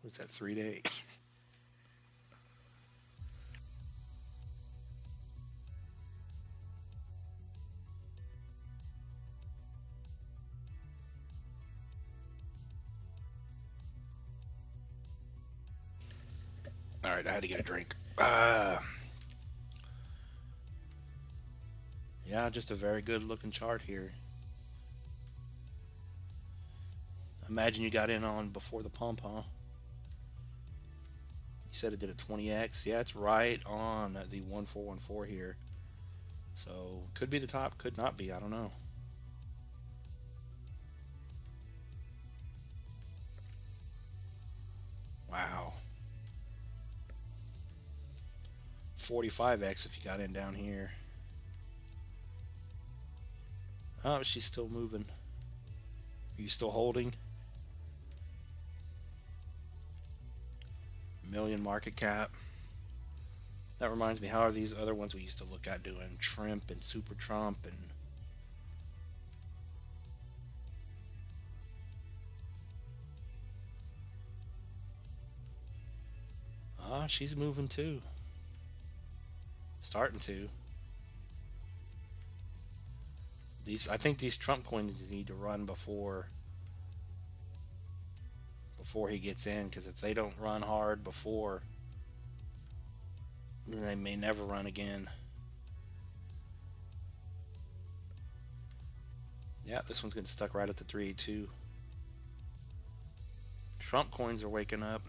What's that, 3-day? All right, I had to get a drink. Yeah, just a very good looking chart here. Imagine you got in on before the pump, huh? You said it did a 20x. Yeah, it's right on the 1414 here. So could be the top, could not be. I don't know. Wow. 45x if you got in down here. Oh, she's still moving. Are you still holding? Million market cap. That reminds me, how are these other ones we used to look at doing? Trimp and Super Trump and... Ah, she's moving too. Starting to. I think these Trump coins need to run before he gets in, because if they don't run hard before, then they may never run again. Yeah, this one's getting stuck right at the 382. Trump coins are waking up.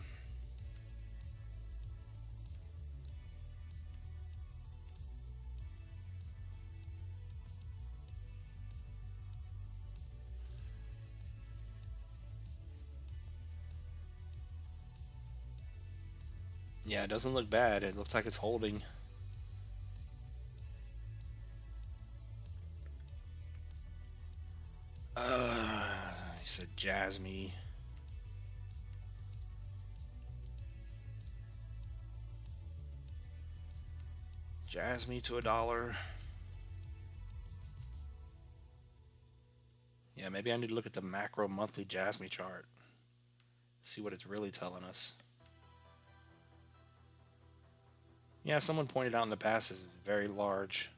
Yeah, it doesn't look bad. It looks like it's holding. He said Jasmine. Jasmine to $1. Yeah, maybe I need to look at the macro monthly Jasmine chart. See what it's really telling us. Yeah, someone pointed out in the past is very large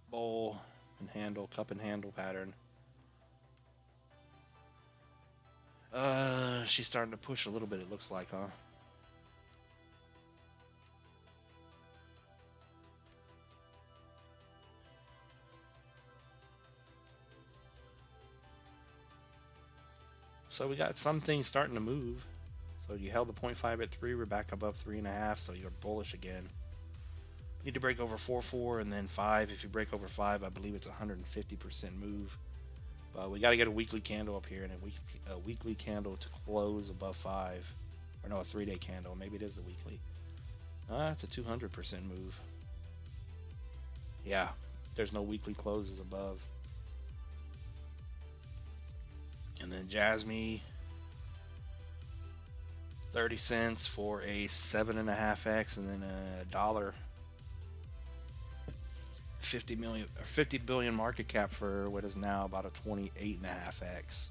bowl and handle, cup and handle pattern. She's starting to push a little bit, it looks like, huh? So we got some things starting to move. So you held the 0.5 at 3, we're back above 3.5, so you're bullish again. Need to break over 4.4 and then 5. If you break over 5, I believe it's a 150% move. But we got to get a weekly candle up here and a weekly candle to close above 5. Or no, a 3-day candle. Maybe it is the weekly. It's a 200% move. Yeah, there's no weekly closes above. And then Jasmy, 30 cents for a 7.5x, and then $1. 50 billion market cap for what is now about a 28.5x.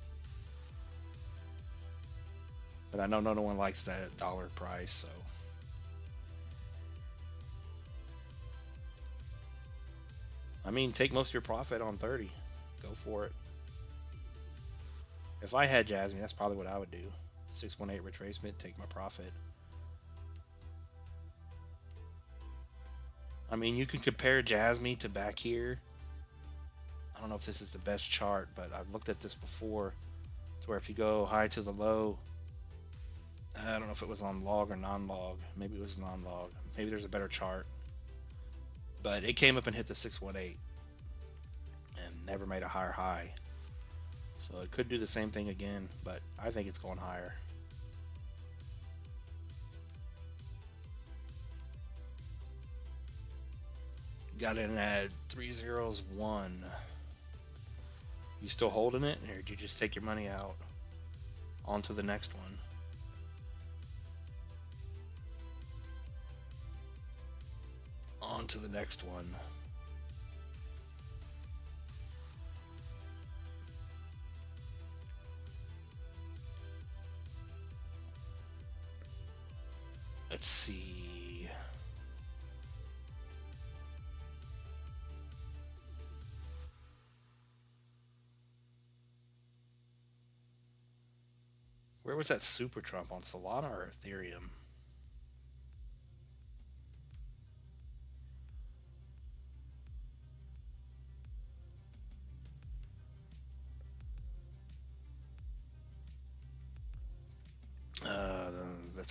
But I know no one likes that dollar price, so. I mean, take most of your profit on 30. Go for it. If I had Jasmy, that's probably what I would do. 618 retracement, take my profit. I mean, you can compare Jasmy to back here. I don't know if this is the best chart, but I've looked at this before. To where if you go high to the low, I don't know if it was on log or non-log. Maybe it was non-log. Maybe there's a better chart. But it came up and hit the 618 and never made a higher high. So it could do the same thing again, but I think it's going higher. Got in at 301. You still holding it, or did you just take your money out? On to the next one. On to the next one. Let's see. Where was that Super Trump, on Solana or Ethereum?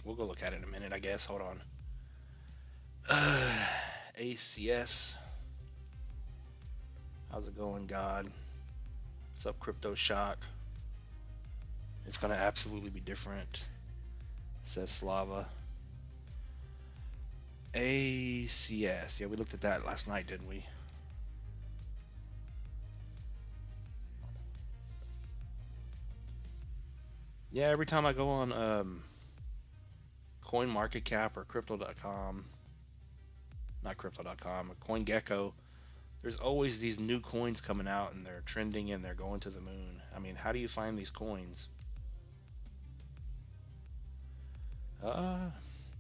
We'll go look at it in a minute, I guess. Hold on. ACS. How's it going, God? What's up, Crypto Shock? It's gonna absolutely be different, says Slava. ACS. Yeah, we looked at that last night, didn't we? Yeah, every time I go on CoinMarketCap or Crypto.com, not Crypto.com, CoinGecko, there's always these new coins coming out and they're trending and they're going to the moon. I mean, how do you find these coins?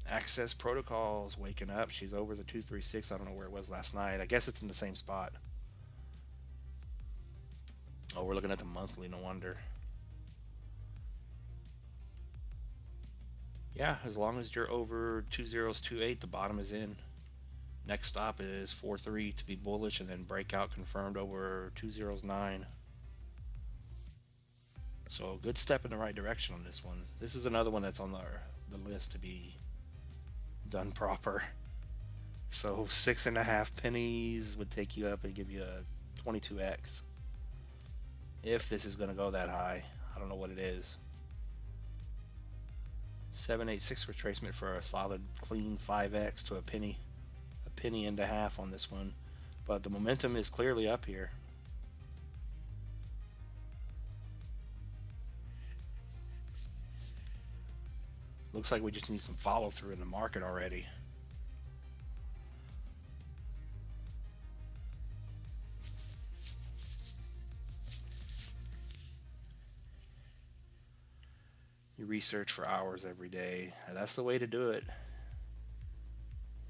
Access Protocol's waking up. She's over the 236. I don't know where it was last night. I guess it's in the same spot. Oh, we're looking at the monthly, no wonder. Yeah, as long as you're over 2028, the bottom is in. Next stop is 4.3 to be bullish, and then breakout confirmed over 209. So good step in the right direction on this one. This is another one that's on the list to be done proper. So 6.5 pennies would take you up and give you a 22x. If this is going to go that high, I don't know what it is. 786 retracement for a solid clean 5x to a penny and a half on this one, but the momentum is clearly up here. Looks like we just need some follow through in the market already. You research for hours every day. That's the way to do it.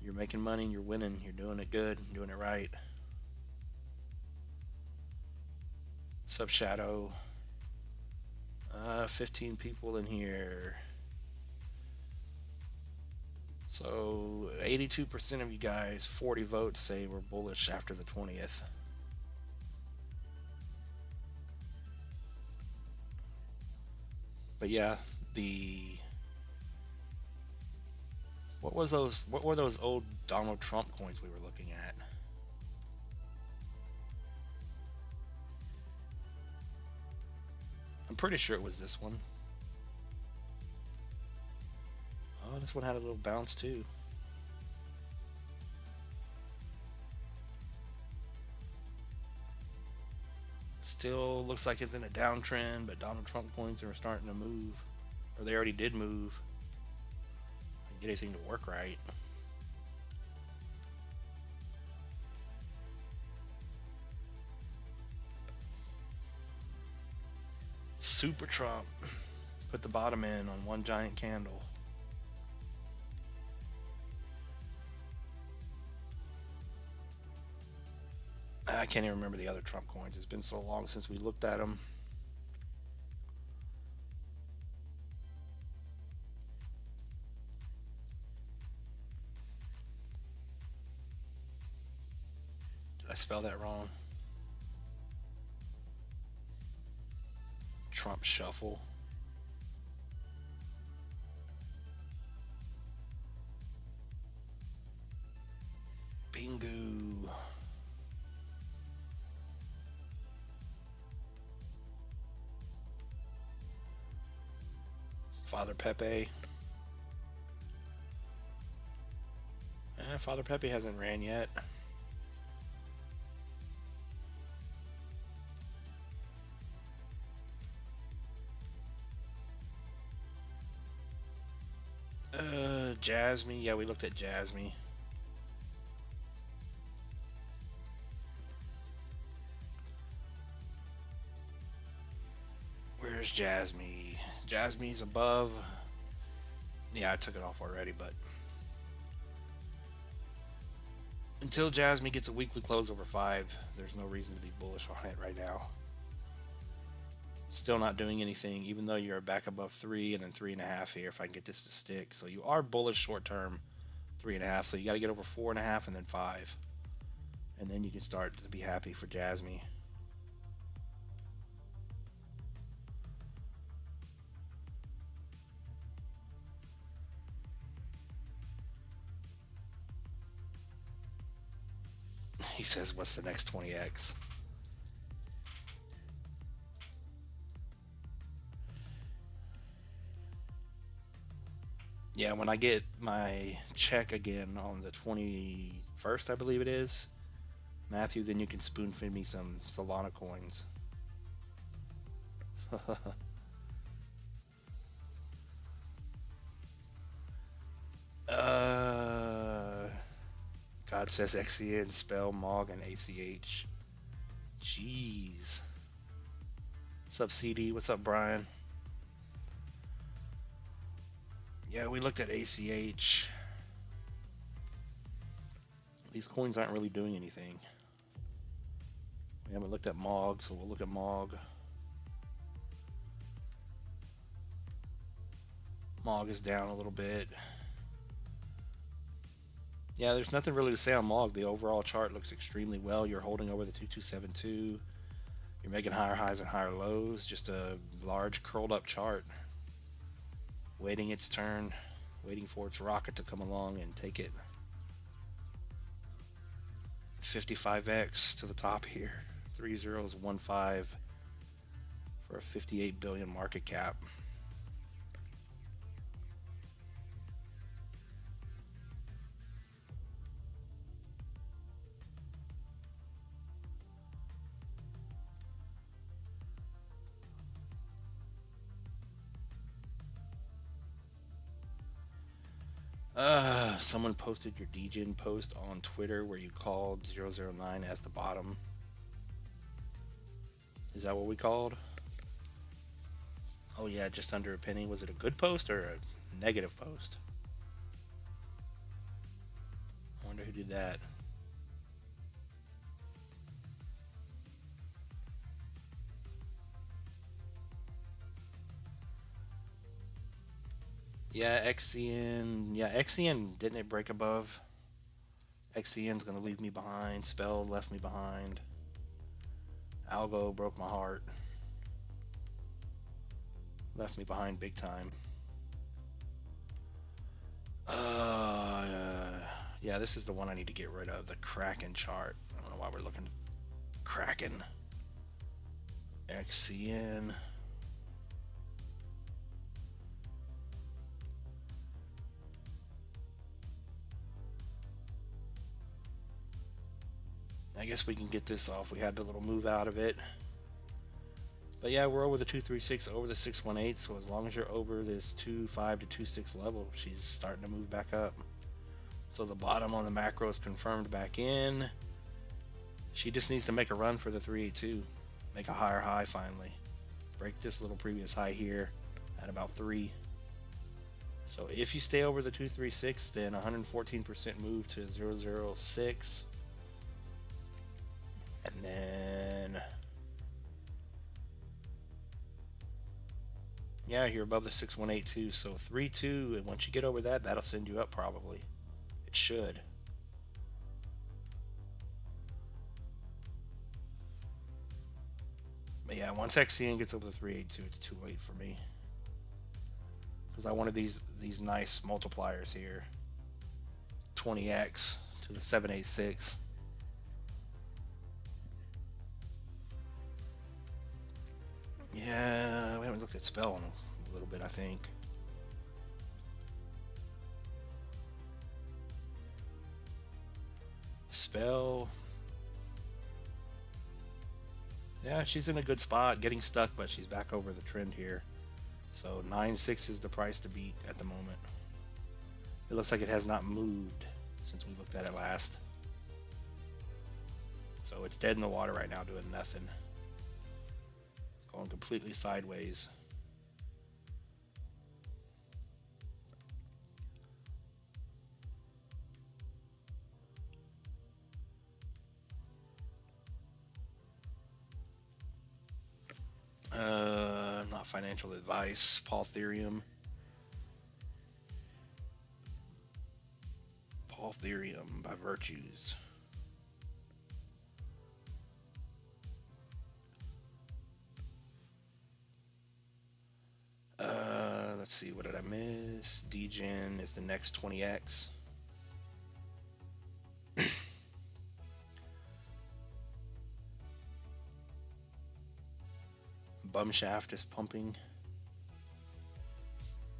You're making money and you're winning. You're doing it good. You're doing it right. Sub Shadow. 15 people in here. So 82% of you guys, 40 votes, say we're bullish after the 20th. But yeah, what were those old Donald Trump coins we were looking at? pretty sure it was this one. Oh, this one had a little bounce too. Still looks like it's in a downtrend, but Donald Trump coins are starting to move. Or they already did move. Get anything to work right. Super Trump. Put the bottom in on one giant candle. I can't even remember the other Trump coins. It's been so long since we looked at them. Did I spell that wrong? Trump shuffle. Bingo. Father Pepe. Father Pepe hasn't ran yet. Jasmine. Yeah, we looked at Jasmine. Where's Jasmine? Jasmine's above. Yeah, I took it off already, but until Jasmine gets a weekly close over 5, there's no reason to be bullish on it right now. Still not doing anything, even though you're back above 3 and then 3.5 here if I can get this to stick. So you are bullish short term 3.5, so you got to get over 4.5 and then 5. And then you can start to be happy for Jasmine. He says, what's the next 20x? Yeah, when I get my check again on the 21st, I believe it is, Matthew, then you can spoon feed me some Solana coins. God says XCN, spell MOG and ACH. Jeez. What's up, CD? What's up, Brian? Yeah, we looked at ACH. These coins aren't really doing anything. We haven't looked at MOG, so we'll look at MOG. MOG is down a little bit. Yeah, there's nothing really to say on MOG. The overall chart looks extremely well. You're holding over the 2272. You're making higher highs and higher lows. Just a large curled up chart. Waiting its turn. Waiting for its rocket to come along and take it. 55x to the top here. 3015 for a 58 billion market cap. Someone posted your DGen post on Twitter where you called 009 as the bottom. Is that what we called? Oh yeah, just under a penny. Was it a good post or a negative post? I wonder who did that. Yeah, XCN. Yeah, XCN, didn't it break above? XCN's gonna leave me behind. Spell left me behind. ALGO broke my heart. Left me behind big time. Yeah, this is the one I need to get rid of. The Kraken chart. I don't know why we're looking at Kraken. XCN. I guess we can get this off. We had a little move out of it. But yeah, we're over the 236, over the 618. So as long as you're over this 25 to 26 level, she's starting to move back up. So the bottom on the macro is confirmed back in. She just needs to make a run for the 382. Make a higher high finally. Break this little previous high here at about 3. So if you stay over the 236, then 114% move to 006. And then, yeah, you're above the 6182. So 3.2, and once you get over that, that'll send you up probably. It should. But yeah, once XCN gets over the 382, it's too late for me. Because I wanted these nice multipliers here. 20x to the 786. Yeah, we haven't looked at spell in a little bit, I think. Spell. Yeah, she's in a good spot, getting stuck, but she's back over the trend here. So 9.6 is the price to beat at the moment. It looks like it has not moved since we looked at it last. So it's dead in the water right now, doing nothing. Going completely sideways. Not financial advice. Pautherium. Pautherium by Virtues. Let's see, what did I miss? Degen is the next 20x. Bumshaft is pumping.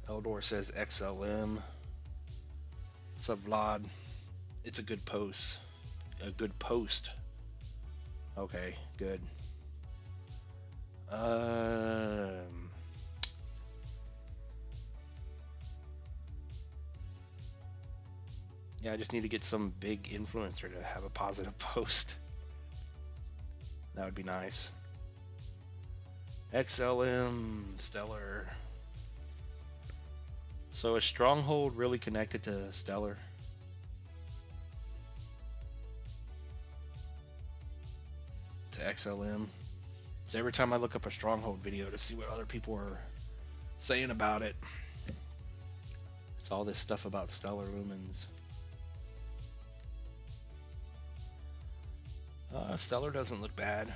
Eldor says XLM. What's up, Vlad? It's a good post. A good post. Okay, good. Yeah, I just need to get some big influencer to have a positive post. That would be nice. XLM, Stellar. So is Stronghold really connected to Stellar? To XLM? So every time I look up a Stronghold video to see what other people are saying about it, it's all this stuff about Stellar Lumens. Stellar doesn't look bad.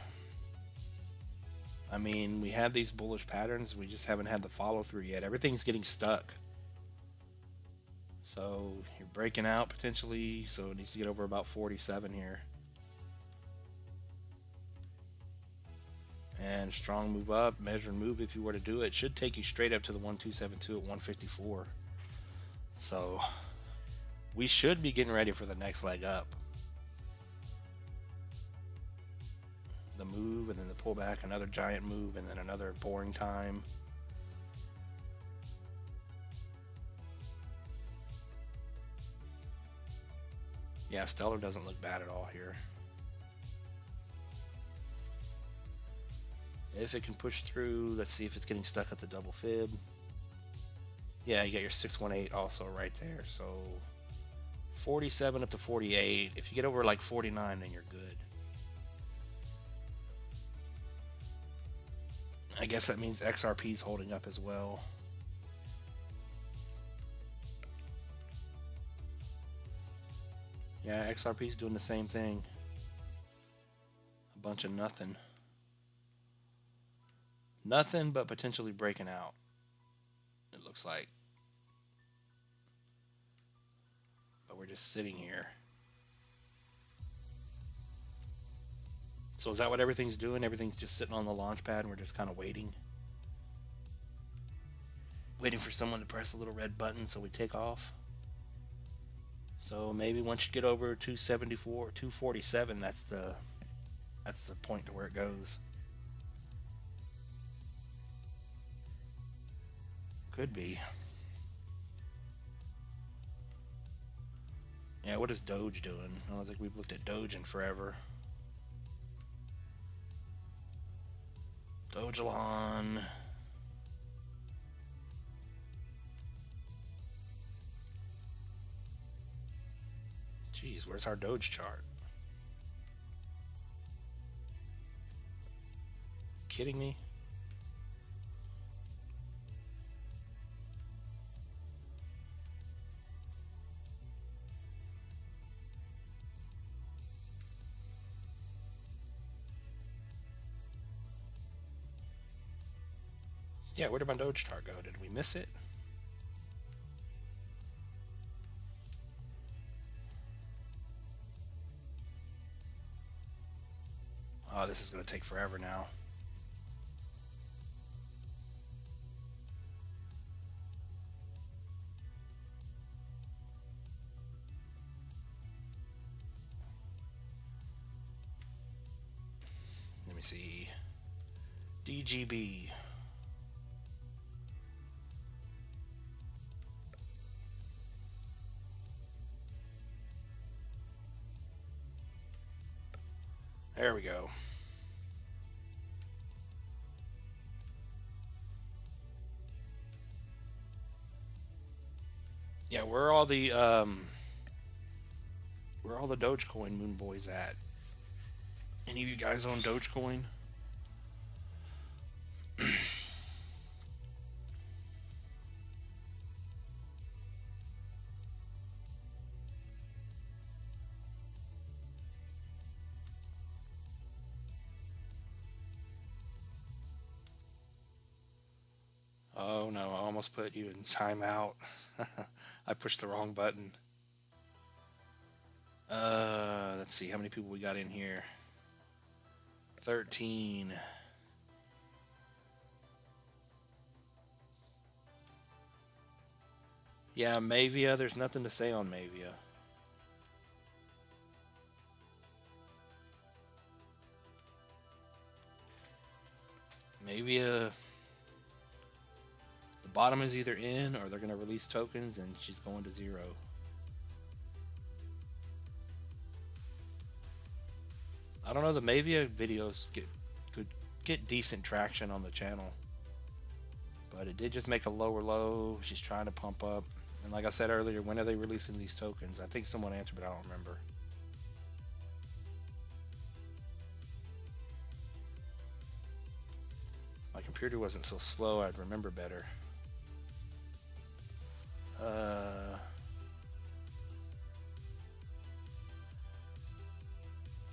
I mean, we had these bullish patterns, we just haven't had the follow through yet. Everything's getting stuck. So you're breaking out potentially, so it needs to get over about 47 here. And strong move up, measured move if you were to do it, should take you straight up to the 1272 at 154. So we should be getting ready for the next leg up. The move and then the pullback, another giant move, and then another boring time. Yeah, Stellar doesn't look bad at all here. If it can push through, let's see if it's getting stuck at the double fib. Yeah, you got your 618 also right there. So 47 up to 48. If you get over like 49, then you're good. I guess that means XRP is holding up as well. Yeah, XRP is doing the same thing. A bunch of nothing. Nothing but potentially breaking out, it looks like. But we're just sitting here. So is that what everything's doing? Everything's just sitting on the launch pad and we're just kind of waiting? Waiting for someone to press a little red button so we take off? So maybe once you get over 274, 247, that's the point to where it goes. Could be. Yeah, what is DOGE doing? I don't think we've looked at DOGE in forever. Dogelon. Jeez, where's our DOGE chart? Kidding me? Yeah, where did my DOGE chart go? Did we miss it? Oh, this is going to take forever now. Let me see. DGB. There we go. Yeah, where are all the Dogecoin moon boys at? Any of you guys own Dogecoin? Oh no, I almost put you in timeout. I pushed the wrong button. Let's see how many people we got in here. 13. Yeah, Mavia, there's nothing to say on Mavia. Mavia, the bottom is either in or they're going to release tokens and she's going to zero. I don't know, the Mavia videos could get decent traction on the channel. But it did just make a lower low. She's trying to pump up. And like I said earlier, when are they releasing these tokens? I think someone answered, but I don't remember. My computer wasn't so slow, I'd remember better.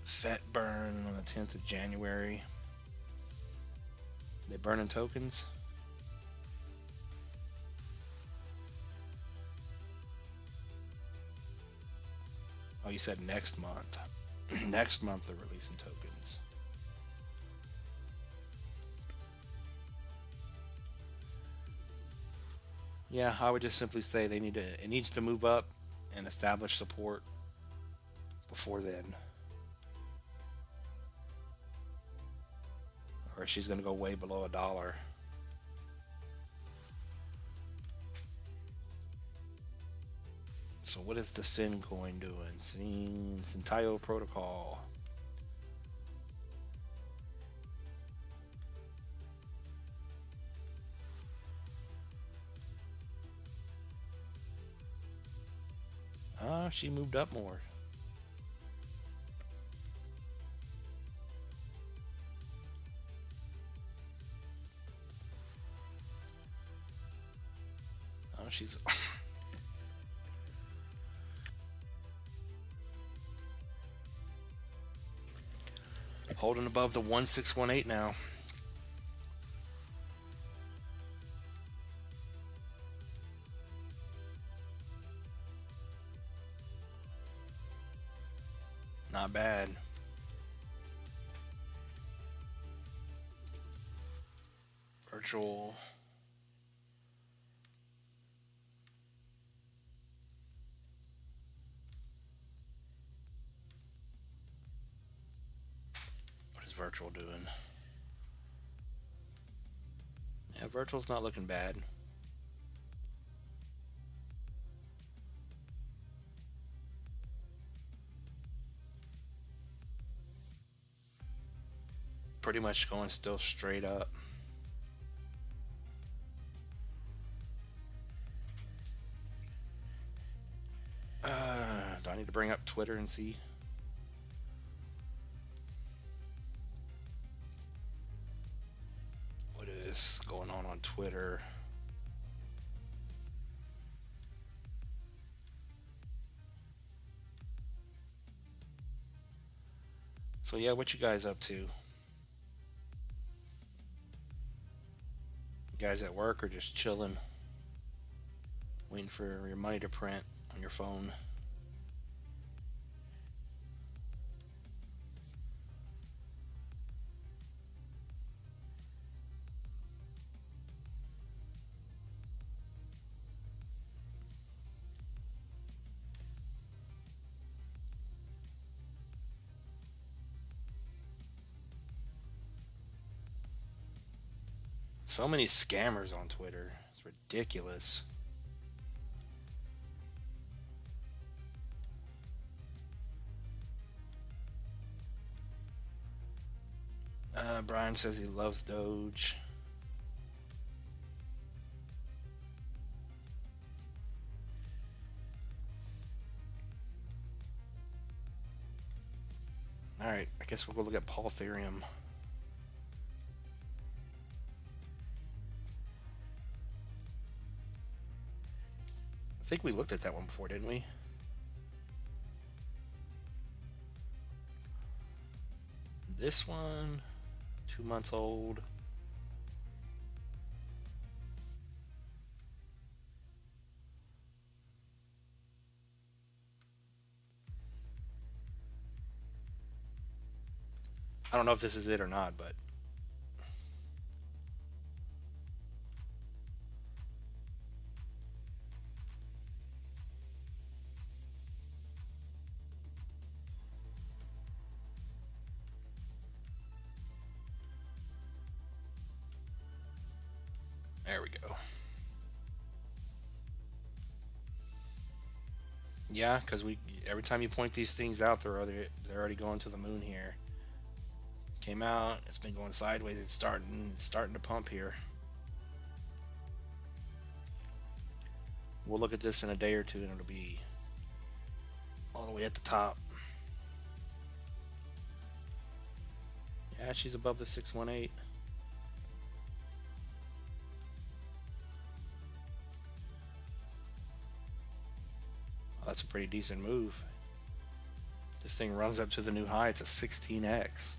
FET burn on the 10th of January. They burning tokens? Oh, you said next month. Next month they're releasing tokens. Yeah, I would just simply say it needs to move up and establish support before then. Or she's going to go way below $1. So what is the Sin coin doing? Sentayo protocol. Ah, she moved up more. Oh, she's holding above the 1618 now. Not bad. Virtual. is virtual doing? Yeah, virtual's not looking bad. Pretty much going still straight up. Do I need to bring up Twitter and see? What is going on Twitter? So yeah, what you guys up to? You guys at work or just chilling? Waiting for your money to print on your phone? So many scammers on Twitter. It's ridiculous. Brian says he loves Doge. Alright, I guess we'll go look at Paul Ethereum. I think we looked at that one before, didn't we? This one, 2 months old. I don't know if this is it or not, but there we go. Yeah, because every time you point these things out, they're already going to the moon here. Came out, it's been going sideways. It's starting to pump here. We'll look at this in a day or two, and it'll be all the way at the top. Yeah, she's above the 618. Oh, that's a pretty decent move. This thing runs up to the new high. It's a 16x.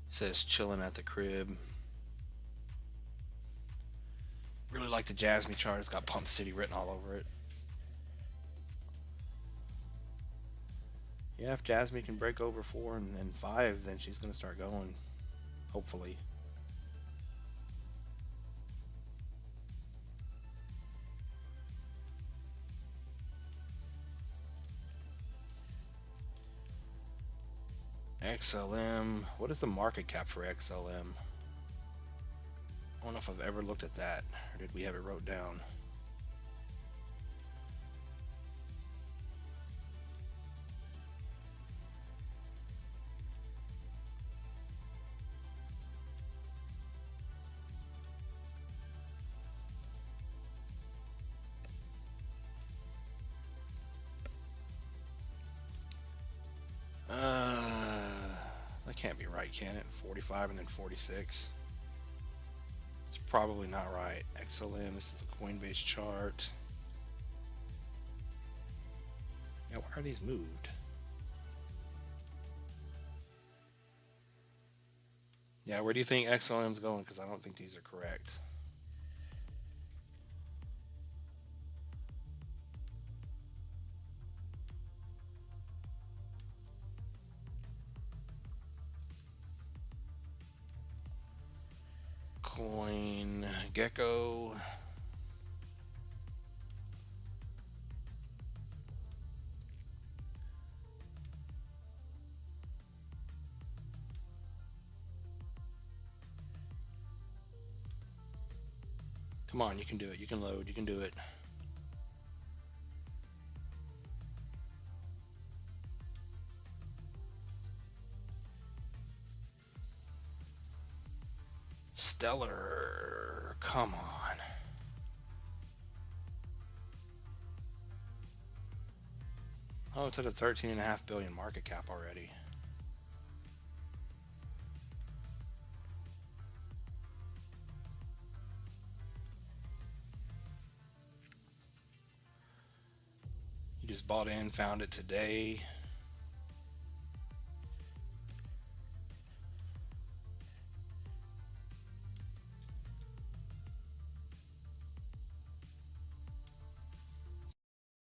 Says chilling at the crib. Really like the Jasmine chart. It's got Pump City written all over it. Yeah, if Jasmine can break over 4 and 5, then she's going to start going. Hopefully. XLM. What is the market cap for XLM? I don't know if I've ever looked at that, or did we have it wrote down? That can't be right, can it? 45 and then 46. It's probably not right. XLM, this is the Coinbase chart. Yeah, why are these moved? Yeah, where do you think XLM's going? Because I don't think these are correct. Gecko. Come on, you can do it. You can load. You can do it. Stellar. Come on. Oh, it's at a 13.5 billion market cap already. You just bought in, found it today.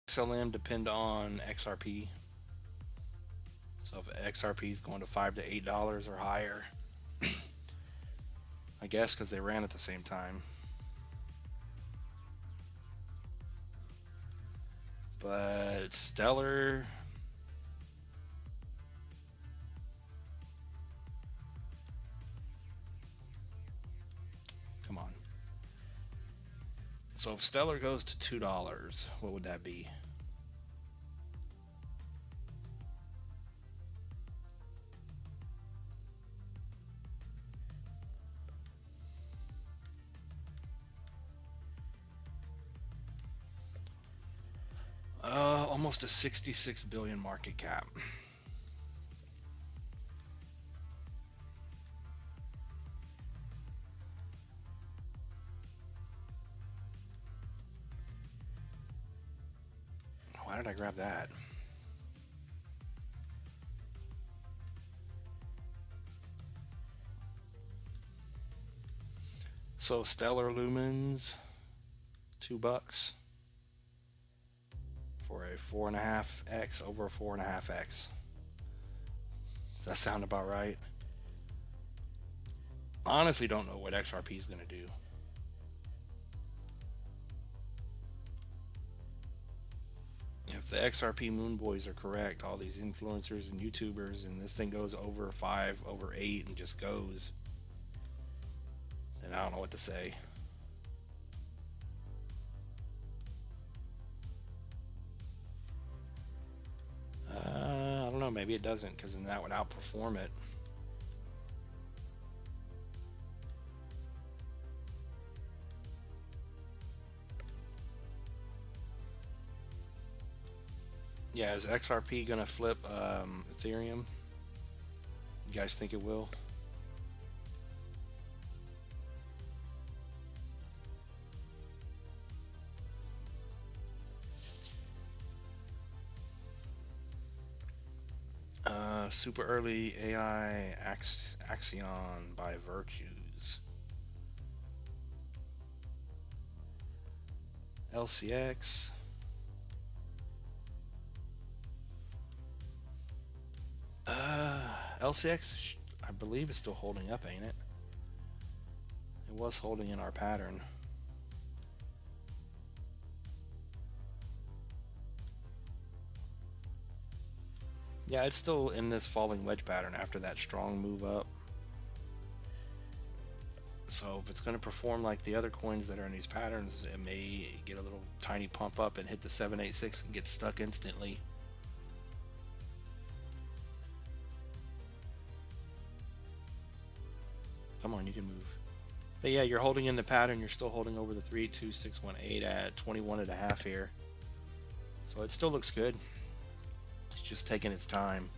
XLM depend on XRP. So if XRP is going to $5 to $8 or higher, I guess because they ran at the same time. But Stellar, come on. So if Stellar goes to $2, what would that be? Almost a 66 billion market cap. Why did I grab that? So Stellar lumens, $2 for a 4.5x over a 4.5x. Does that sound about right? I honestly don't know what XRP is going to do. If the XRP Moon Boys are correct, all these influencers and YouTubers, and this thing goes over 5, over 8, and just goes, then I don't know what to say. I don't know, maybe it doesn't, because then that would outperform it. Yeah, is XRP gonna flip Ethereum? You guys think it will? Super early AI Axion by Virtues. LCX. LCX, I believe, is still holding up, ain't it? It was holding in our pattern. Yeah, it's still in this falling wedge pattern after that strong move up. So if it's going to perform like the other coins that are in these patterns, it may get a little tiny pump up and hit the 786 and get stuck instantly. Come on, you can move. But yeah, you're holding in the pattern. You're still holding over the 32618 at 21.5 here. So it still looks good. It's just taking its time.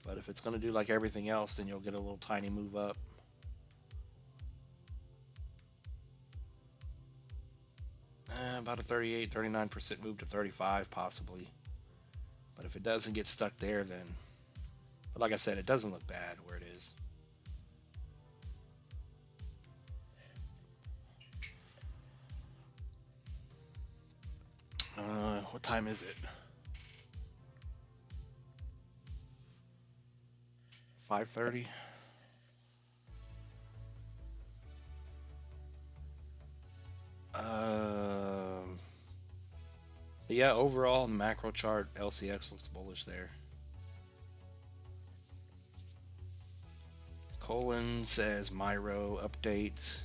But if it's going to do like everything else, then you'll get a little tiny move up. About a 38-39% move to 35 possibly. But if it doesn't get stuck there, then, but like I said, it doesn't look bad where it is. What time is it? 5:30. But yeah, overall, macro chart, LCX looks bullish there. Colin says Myro updates.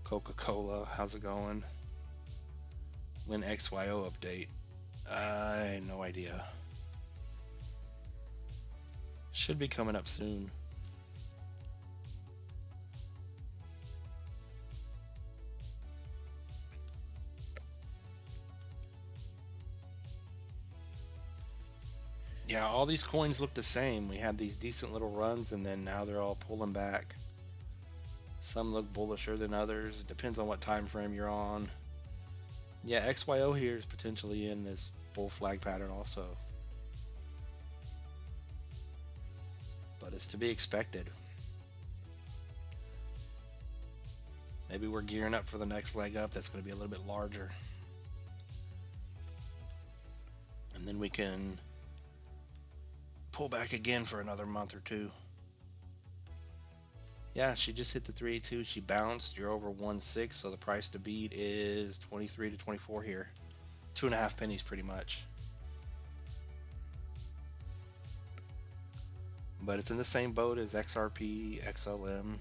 Coca-Cola, how's it going? When XYO update? I have no idea. Should be coming up soon. Yeah, all these coins look the same. We had these decent little runs, and then now they're all pulling back. Some look bullisher than others. It depends on what time frame you're on. Yeah, XYO here is potentially in this bull flag pattern also. But it's to be expected. Maybe we're gearing up for the next leg up that's going to be a little bit larger. And then we can pull back again for another month or two. Yeah, she just hit the 382. She bounced. You're over 1.6, so the price to beat is 23 to 24 here. 2.5 pennies pretty much. But it's in the same boat as XRP, XLM,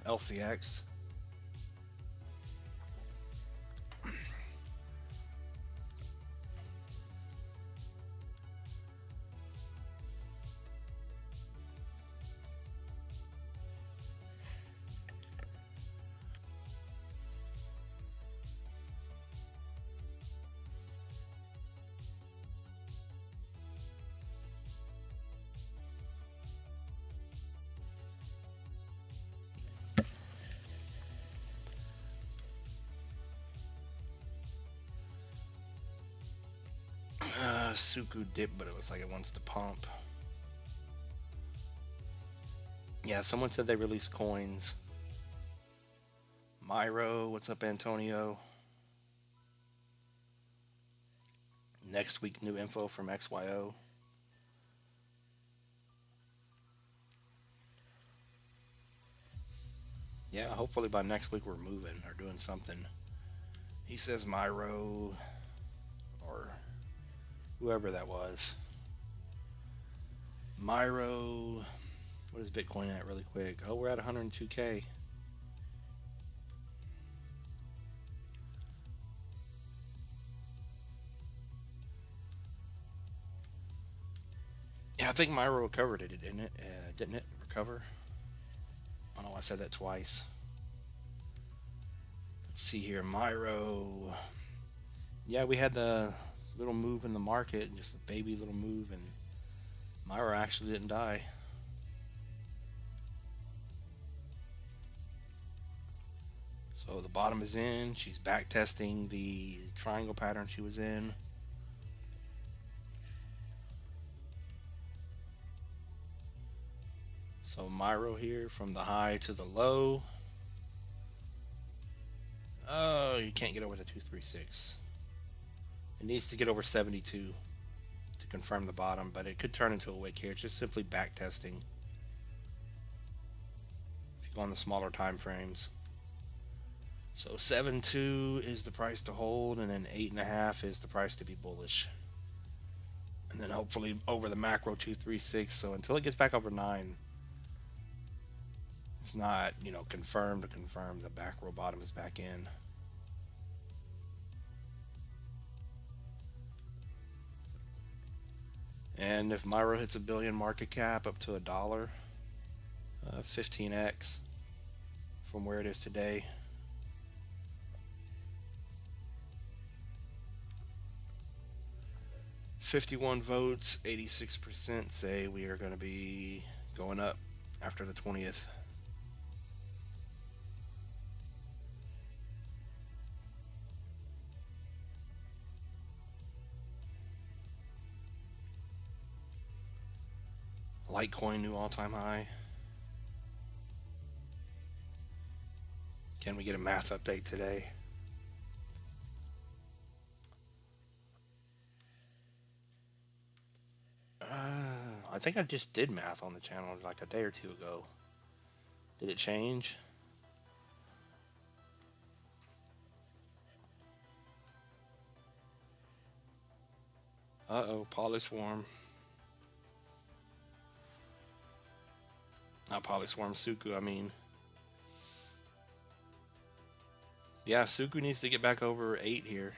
LCX. SUKU dip, but it looks like it wants to pump. Yeah, someone said they released coins. Myro, what's up, Antonio? Next week, new info from XYO. Yeah, hopefully by next week we're moving or doing something. He says Myro, or whoever that was. Myro, what is Bitcoin at really quick? Oh, we're at 102K. Yeah, I think Myro recovered it, didn't it? Didn't it recover? I know I said that twice. Let's see here, Myro. Yeah, we had the little move in the market, just a baby little move, and Myro actually didn't die. So the bottom is in. She's back testing the triangle pattern she was in. So Myro here from the high to the low. Oh, you can't get over the 236. It needs to get over 72 to confirm the bottom, but it could turn into a wick here. It's just simply back testing. If you go on the smaller time frames. So 7.2 is the price to hold, and then 8.5 is the price to be bullish. And then hopefully over the macro 236. So until it gets back over 9, it's not, confirmed to confirm the back row bottom is back in. And if Myro hits $1 billion market cap up to $1, 15x from where it is today. $51 votes, 86% say we are going to be going up after the 20th. Litecoin new all-time high. Can we get a math update today? I think I just did math on the channel like a day or two ago. Did it change? Uh-oh, Polyswarm. Not Polyswarm, SUKU, I mean. Yeah, SUKU needs to get back over 8 here.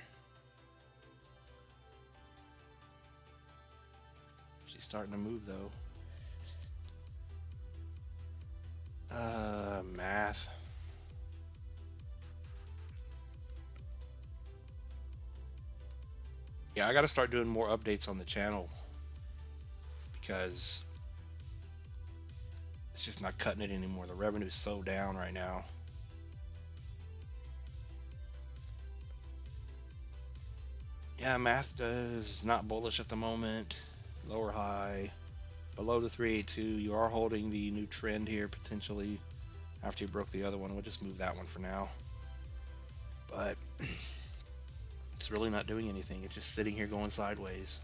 She's starting to move, though. Math. Yeah, I gotta start doing more updates on the channel because it's just not cutting it anymore. The revenue's so down right now. Yeah, math does not bullish at the moment. Lower high. Below the 382. You are holding the new trend here potentially after you broke the other one. We'll just move that one for now. But it's really not doing anything. It's just sitting here going sideways.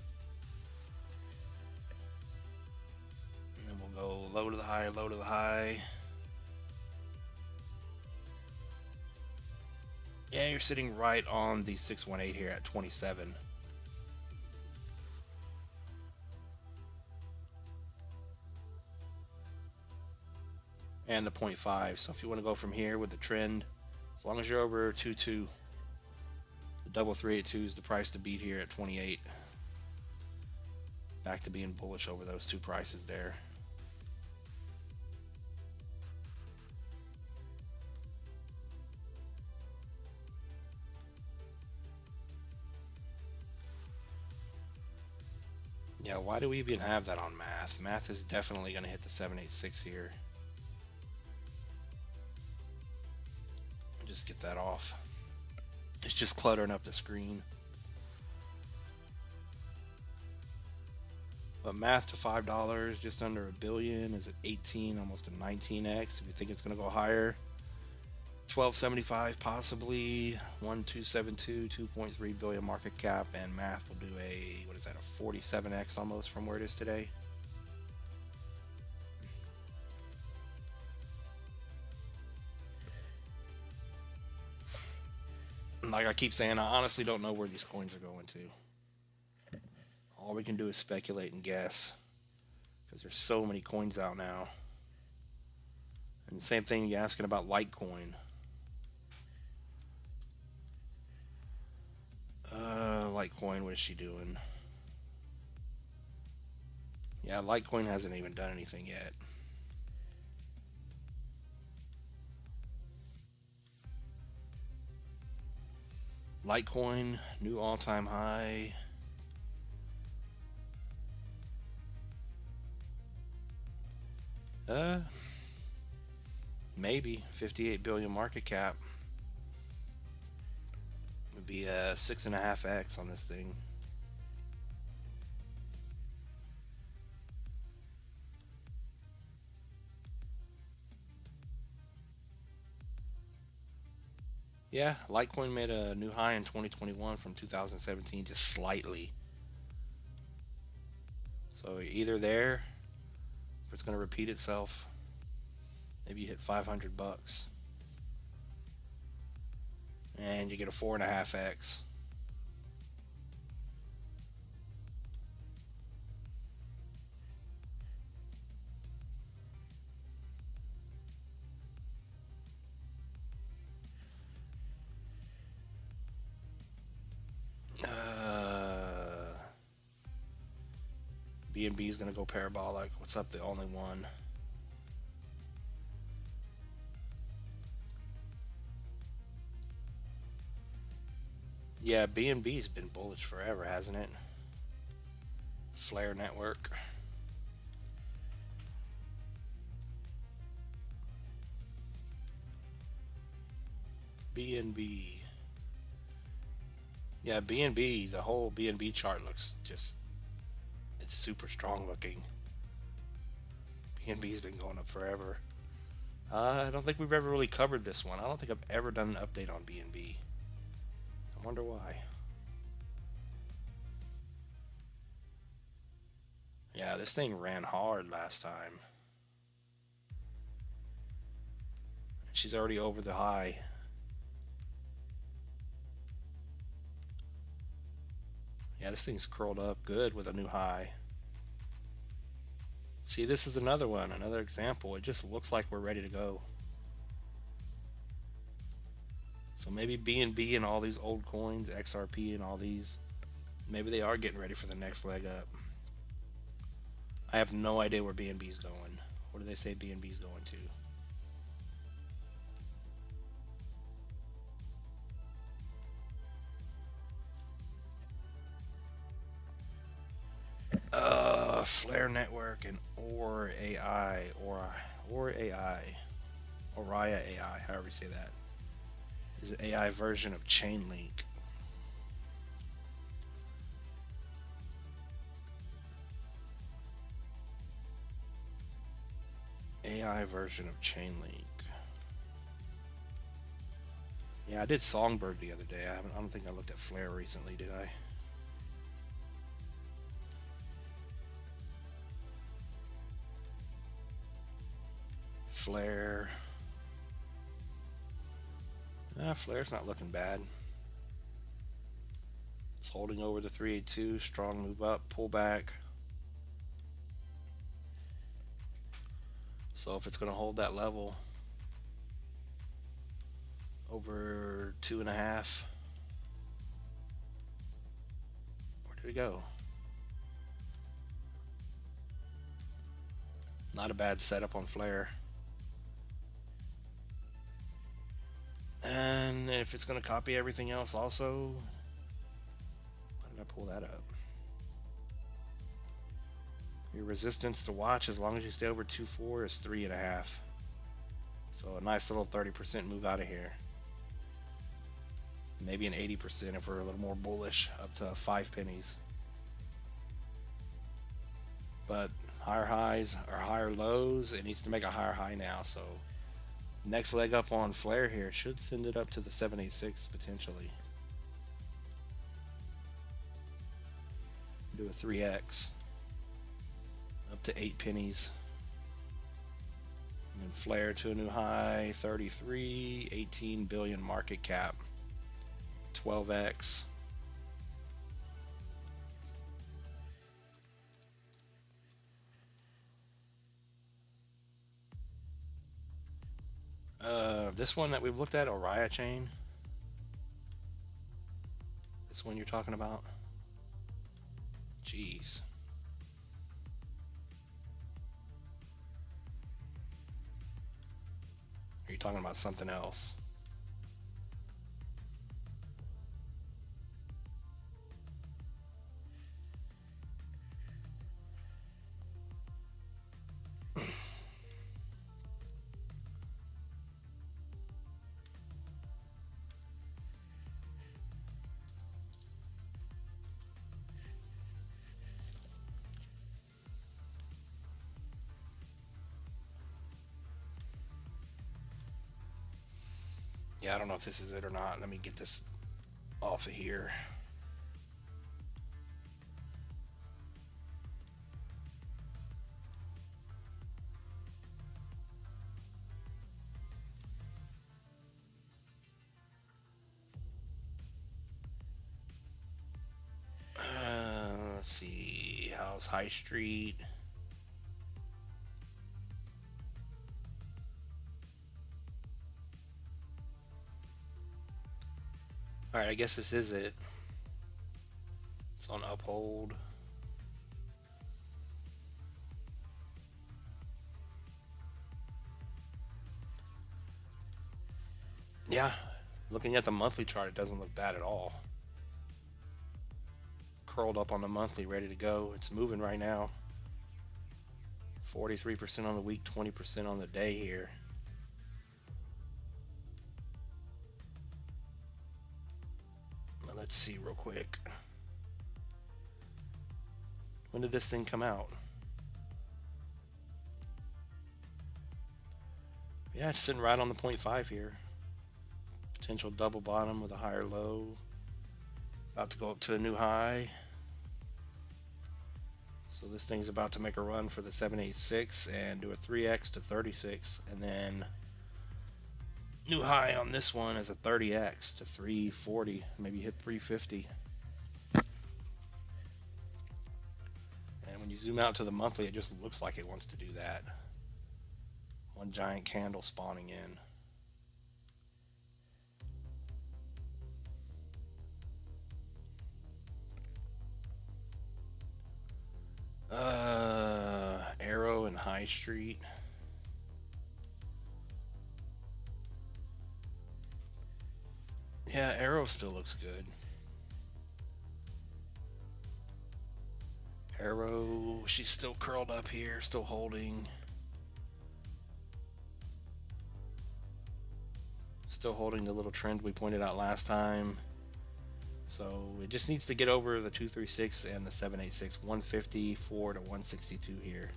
And then we'll go low to the high, low to the high. Yeah, you're sitting right on the 618 here at 27. And the 0.5. So if you want to go from here with the trend, as long as you're over 2.2, the double 382 is the price to beat here at 28. Back to being bullish over those two prices there. Yeah, why do we even have that on math? Math is definitely going to hit the 786 here. Just get that off. It's just cluttering up the screen. But math to $5, just under $1 billion, is at 18, almost a 19x. If you think it's going to go higher, 1275 possibly, 1272, 2.3 billion market cap, and math will do a, what is that, a 47x almost from where it is today. Like I keep saying, I honestly don't know where these coins are going to. All we can do is speculate and guess because there's so many coins out now. And the same thing you're asking about Litecoin. Litecoin, what is she doing? Yeah, Litecoin hasn't even done anything yet. Litecoin, new all-time high. Maybe 58 billion market cap. Would be a 6.5x on this thing. Yeah, Litecoin made a new high in 2021 from 2017, just slightly. So either there, if it's going to repeat itself, maybe you hit 500 bucks. And you get a 4.5x. BNB is going to go parabolic. What's up? The only one. Yeah, BNB's been bullish forever, hasn't it? Flare network. BNB. Yeah, BNB, the whole BNB chart looks just, it's super strong looking. BNB's been going up forever. I don't think we've ever really covered this one. I don't think I've ever done an update on BNB. I wonder why. Yeah, this thing ran hard last time. She's already over the high. Yeah, Yeah, this thing's curled up good with a new high. See, this is another one, another example. It just looks like we're ready to go. So maybe BNB and all these old coins, XRP and all these, maybe they are getting ready for the next leg up. I have no idea where BNB's going. What do they say BNB's going to? Flare Network and Or AI, Or AI, Oriya AI, however you say that, is an AI version of Chainlink. AI version of Chainlink. Yeah, I did Songbird the other day. I don't think I looked at Flare recently, did I? Flare. Flare's not looking bad. It's holding over the 382. Strong move up, pull back. So if it's going to hold that level over 2.5, where did it go? Not a bad setup on Flare. And if it's going to copy everything else also, why did I pull that up? Your resistance to watch, as long as you stay over 2.4, is 3.5. So a nice little 30% move out of here. Maybe an 80% if we're a little more bullish, up to 5 pennies. But higher highs or higher lows, it needs to make a higher high now. So next leg up on Flare here should send it up to the 786 potentially. Do a 3x up to 8 pennies. And then Flare to a new high, 33, 18 billion market cap, 12x. This one that we've looked at, Oriya chain. This one you're talking about? Jeez. Are you talking about something else? Yeah, I don't know if this is it or not. Let me get this off of here. Let's see. How's High Street? Alright, I guess this is it. It's on uphold. Yeah, looking at the monthly chart, it doesn't look bad at all. Curled up on the monthly, ready to go. It's moving right now. 43% on the week, 20% on the day here. Let's see real quick. When did this thing come out? Yeah, it's sitting right on the 0.5 here. Potential double bottom with a higher low. About to go up to a new high. So this thing's about to make a run for the 786 and do a 3x to 36. And then new high on this one is a 30x to 340. Maybe hit 350. When you zoom out to the monthly, it just looks like it wants to do that. One giant candle spawning in. Arrow and High Street. Yeah, Arrow still looks good. Arrow, she's still curled up here, still holding. Still holding the little trend we pointed out last time. So it just needs to get over the 236 and the 786, 154 to 162 here.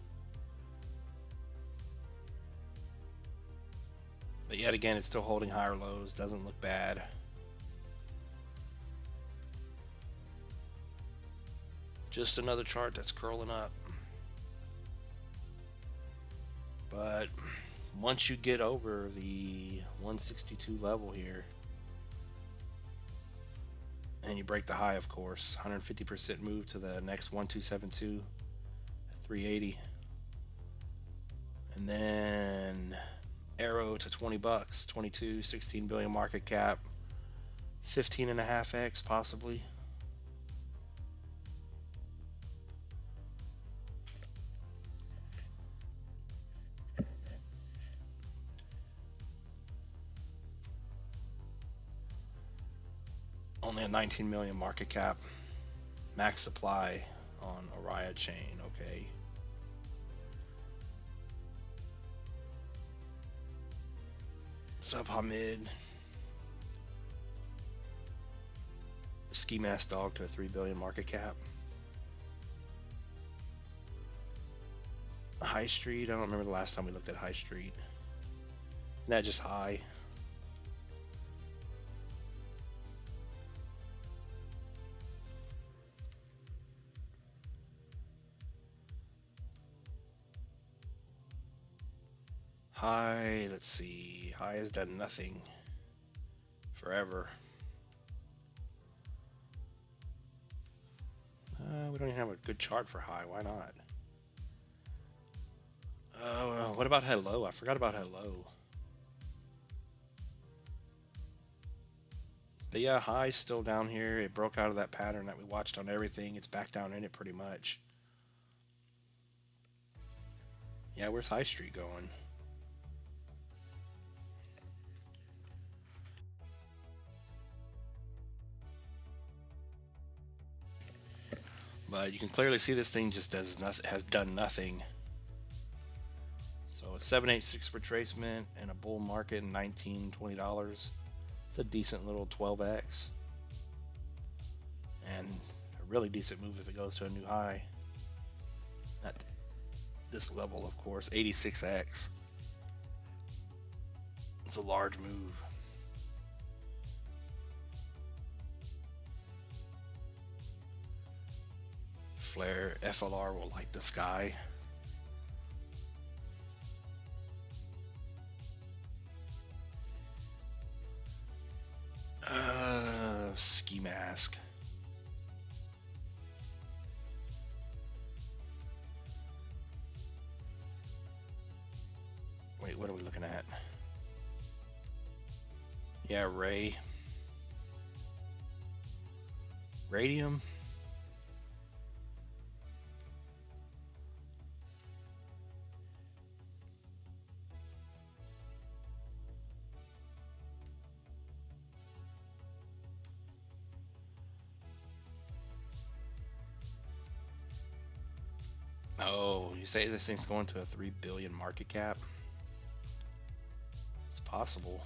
But yet again, it's still holding higher lows, doesn't look bad. Just another chart that's curling up. But once you get over the 162 level here, and you break the high, of course, 150% move to the next 1272 at 380. And then arrow to 20 bucks, 22, 16 billion market cap, 15.5x possibly. Only a 19 million market cap, max supply on Orion chain. Okay. Sub Hamid. Ski Mask Dog to a 3 billion market cap. High Street, I don't remember the last time we looked at High Street. Not just high. High, let's see. High has done nothing forever. We don't even have a good chart for high. Why not? What about hello? I forgot about hello. But yeah, high's still down here. It broke out of that pattern that we watched on everything. It's back down in it pretty much. Yeah, where's High Street going? But you can clearly see this thing just does nothing, has done nothing. So a 786 retracement and a bull market and $19-20. It's a decent little 12x. And a really decent move if it goes to a new high. At this level, of course, 86x. It's a large move. Flare FLR will light the sky. Ski Mask. Wait, what are we looking at? Yeah, Ray. Radium. Oh, you say this thing's going to a 3 billion market cap? It's possible.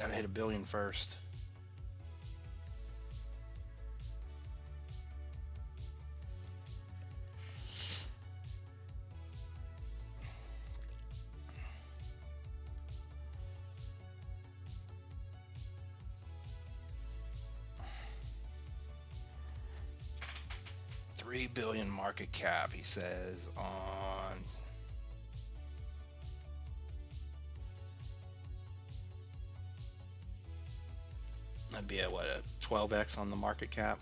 Gotta hit a billion first. $3 billion market cap, he says, on that'd be a what, a 12x on the market cap.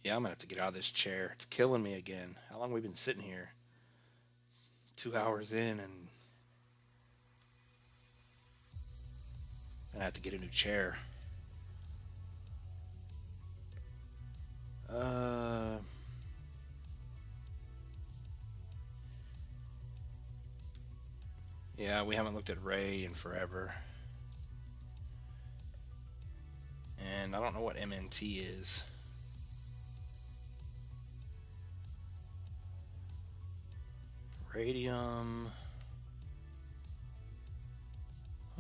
Yeah, I'm gonna have to get out of this chair. It's killing me again. How long have we been sitting here? 2 hours in, and I'm gonna have to get a new chair. Yeah, we haven't looked at Ray in forever. And I don't know what MNT is. Radium.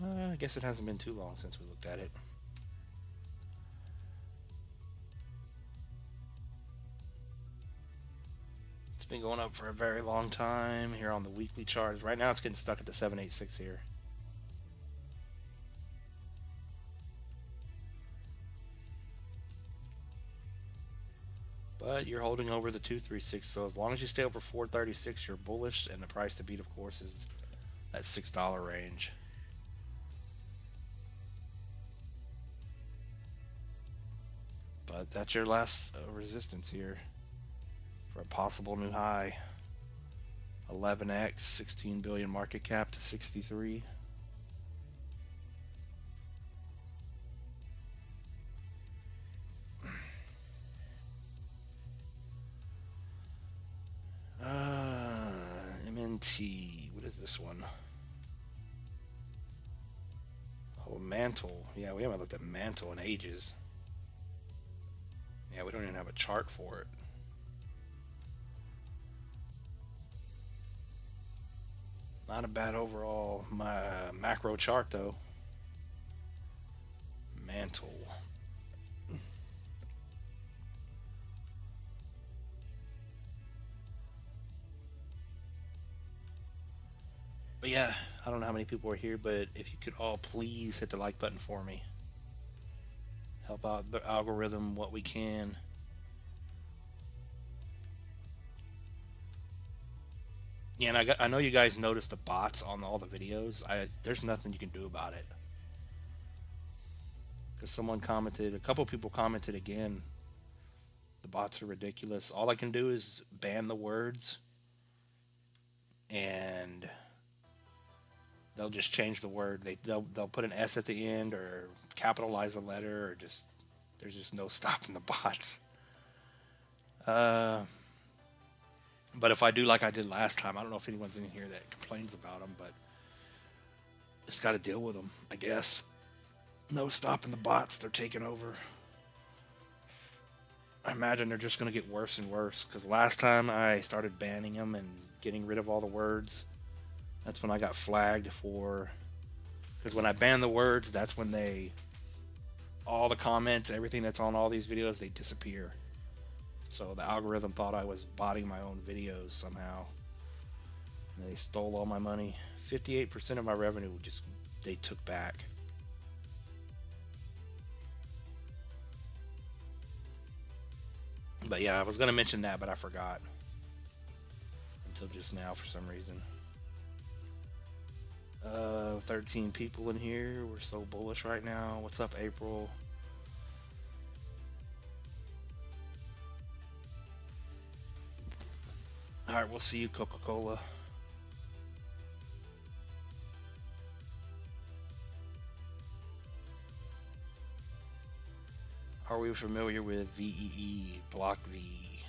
I guess it hasn't been too long since we looked at it. It's been going up for a very long time here on the weekly charts. Right now it's getting stuck at the 786 here. But you're holding over the 236, so as long as you stay over 436, you're bullish, and the price to beat, of course, is that $6 range. But that's your last resistance here for a possible new high. 11x, 16 billion market cap to 63. MNT, what is this one? Oh, Mantle. Yeah, we haven't looked at Mantle in ages. Yeah, we don't even have a chart for it. Not a bad overall macro chart though. Mantle. But yeah, I don't know how many people are here, but if you could all please hit the like button for me. Help out the algorithm what we can. Yeah, and I know you guys noticed the bots on all the videos. There's nothing you can do about it. Because someone commented, a couple people commented again, the bots are ridiculous. All I can do is ban the words, and they'll just change the word. They'll put an S at the end, or capitalize a letter, or just, there's just no stopping the bots. But if I do like I did last time, I don't know if anyone's in here that complains about them, but just got to deal with them, I guess. No stopping the bots. They're taking over. I imagine they're just going to get worse and worse, because last time I started banning them and getting rid of all the words, that's when I got flagged for, because when I ban the words, that's when all the comments, everything that's on all these videos, they disappear. So the algorithm thought I was botting my own videos somehow. And they stole all my money. 58% of my revenue they took back. But yeah, I was going to mention that, but I forgot. Until just now for some reason. 13 people in here. We're so bullish right now. What's up, April? Alright, we'll see you, Coca-Cola. Are we familiar with VEE, Block V?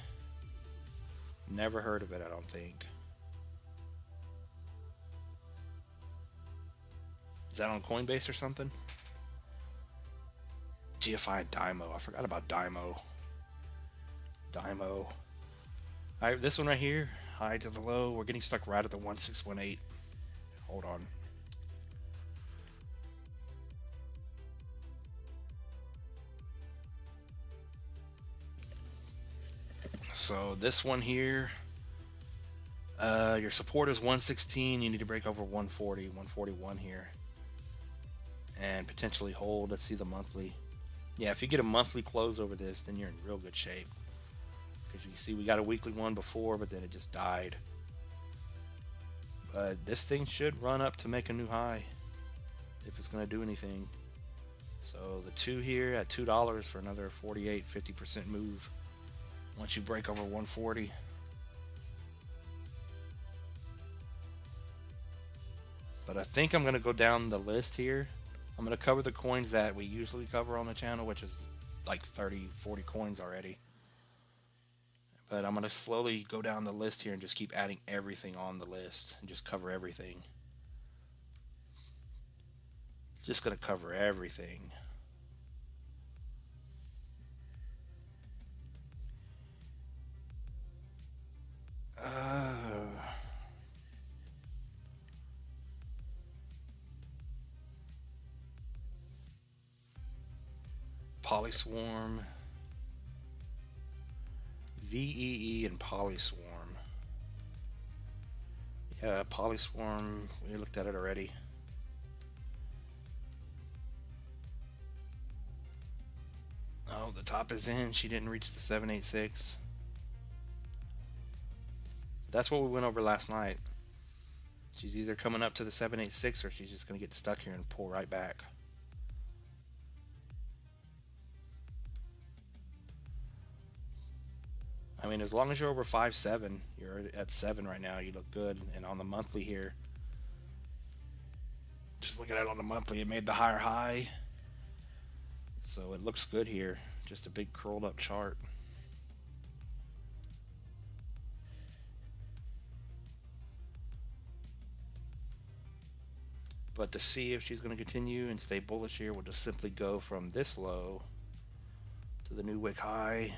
Never heard of it, I don't think. Is that on Coinbase or something? GFI Dymo. I forgot about Dymo. Alright, this one right here, high to the low. We're getting stuck right at the 1618. Hold on. So this one here, your support is 116. You need to break over 140, 141 here, and potentially hold. Let's see the monthly. Yeah, if you get a monthly close over this, then you're in real good shape. Because you see we got a weekly one before, but then it just died. But this thing should run up to make a new high if it's going to do anything. So the 2 here at $2 for another 50% move. once you break over 140. But I think I'm going to go down the list here. I'm going to cover the coins that we usually cover on the channel, which is like 30, 40 coins already. But I'm going to slowly go down the list here and just keep adding everything on the list and just cover everything. Just going to cover everything. Polyswarm, VEE, and Polyswarm. Yeah, Polyswarm, we looked at it already. Oh, the top is in. She didn't reach the 786. That's what we went over last night. She's either coming up to the 786 or she's just going to get stuck here and pull right back. I mean, as long as you're over 5.7, you're at 7 right now, you look good. And on the monthly here, just looking at it on the monthly, it made the higher high. So it looks good here. Just a big curled up chart. But to see if she's going to continue and stay bullish here, we'll just simply go from this low to the new wick high.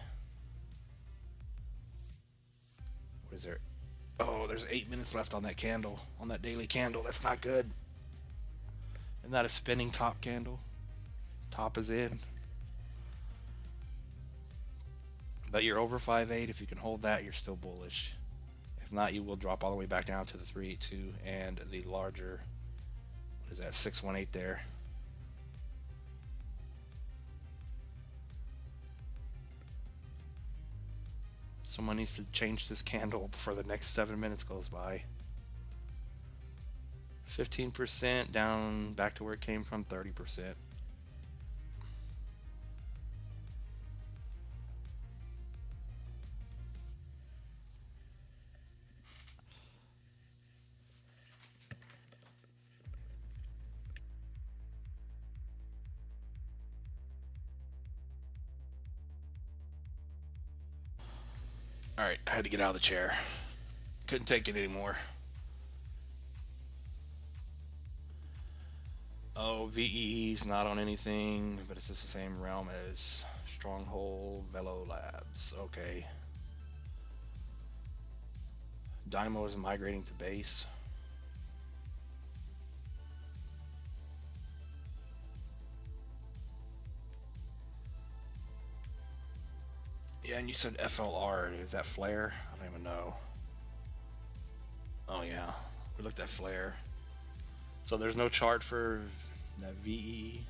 What is there? Oh, there's 8 minutes left on that candle, on that daily candle. That's not good. Isn't that a spinning top candle? Top is in. But you're over 5.8. If you can hold that, you're still bullish. If not, you will drop all the way back down to the 382 and the larger, what is that, 618 there. Someone needs to change this candle before the next 7 minutes goes by. 15% down back to where it came from, 30%. Alright, I had to get out of the chair. Couldn't take it anymore. Oh, VEE's not on anything, but it's just the same realm as Stronghold, Velo Labs. Okay. Dymo is migrating to base. Yeah, and you said FLR. Is that flare? I don't even know. Oh yeah, we looked at flare. So there's no chart for that VE.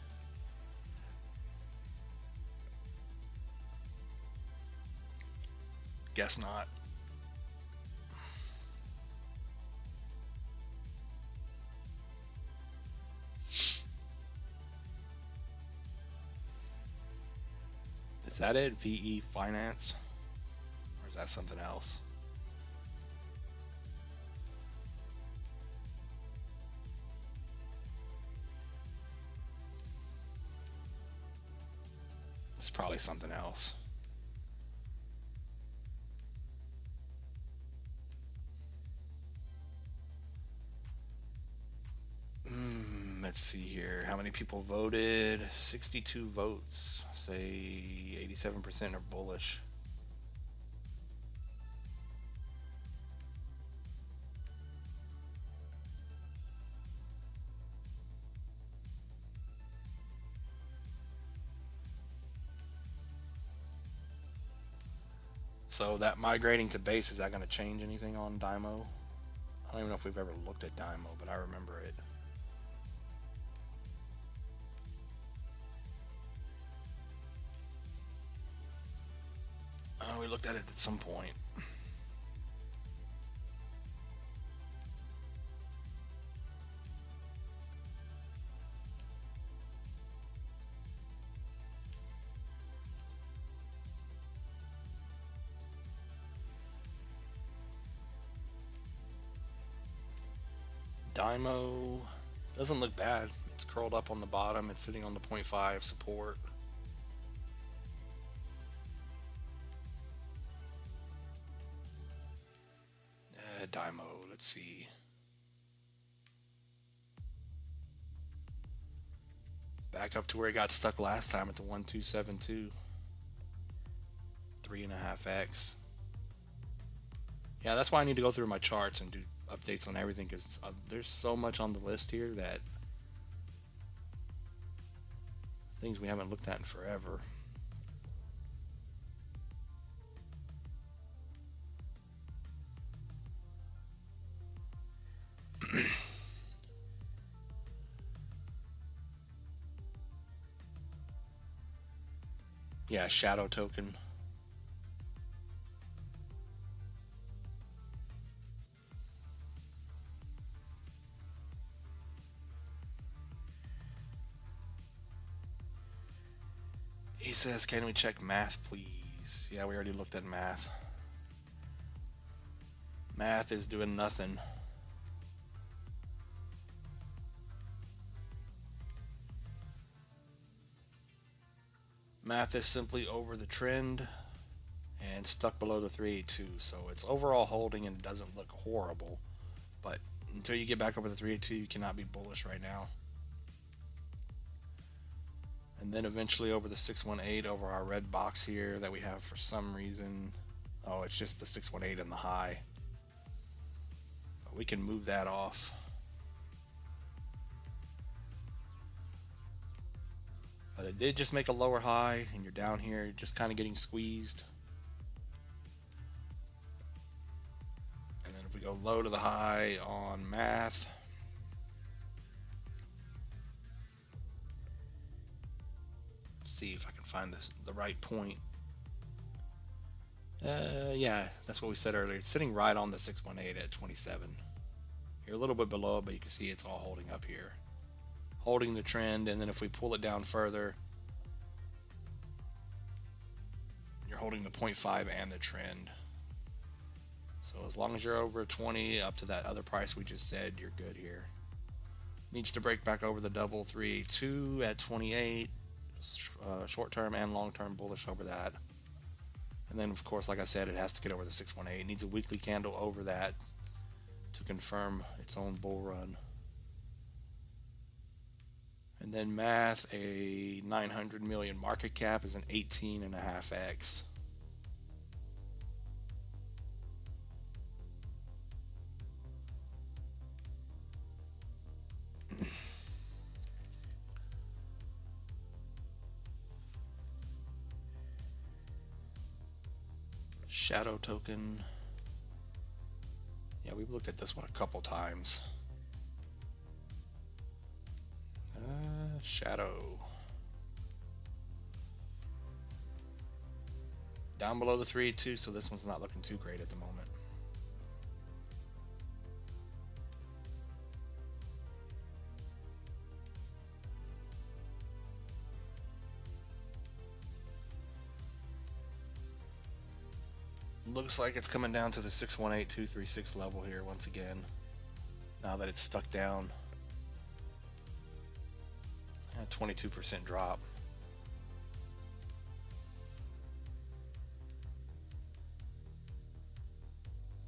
Guess not. Is that it? VE Finance? Or is that something else? It's probably something else. Let's see here. How many people voted? 62 votes. Say 87% are bullish. So that migrating to base, is that going to change anything on Dymo? I don't even know if we've ever looked at Dymo, but I remember it. We looked at it at some point. Dymo doesn't look bad. It's curled up on the bottom. It's sitting on the 0.5 support. Dymo, let's see. Back up to where it got stuck last time at the 1272. 3.5x. Yeah, that's why I need to go through my charts and do updates on everything, because there's so much on the list here that things we haven't looked at in forever. Yeah, shadow token. He says, can we check math, please? Yeah, we already looked at math. Math is doing nothing. Math is simply over the trend and stuck below the 382. So it's overall holding and it doesn't look horrible. But until you get back over the 382, you cannot be bullish right now. And then eventually over the 618 over our red box here that we have for some reason. Oh, it's just the 618 and the high. But we can move that off. But it did just make a lower high, and you're down here just kind of getting squeezed. And then if we go low to the high on math, see if I can find the right point. Yeah, that's what we said earlier. It's sitting right on the 618 at 27. You're a little bit below it, but you can see it's all holding up here. Holding the trend, and then if we pull it down further, you're holding the 0.5 and the trend. So as long as you're over 20 up to that other price we just said, you're good here. Needs to break back over the double 382 at 28. Short-term and long-term bullish over that. And then, of course, like I said, it has to get over the 618. It needs a weekly candle over that to confirm its own bull run. And then math, a 900 million market cap is an 18.5x. Shadow token. Yeah, we've looked at this one a couple times. Shadow. Down below the 382, so this one's not looking too great at the moment. Looks like it's coming down to the 618236 level here once again, now that it's stuck down. 22% drop.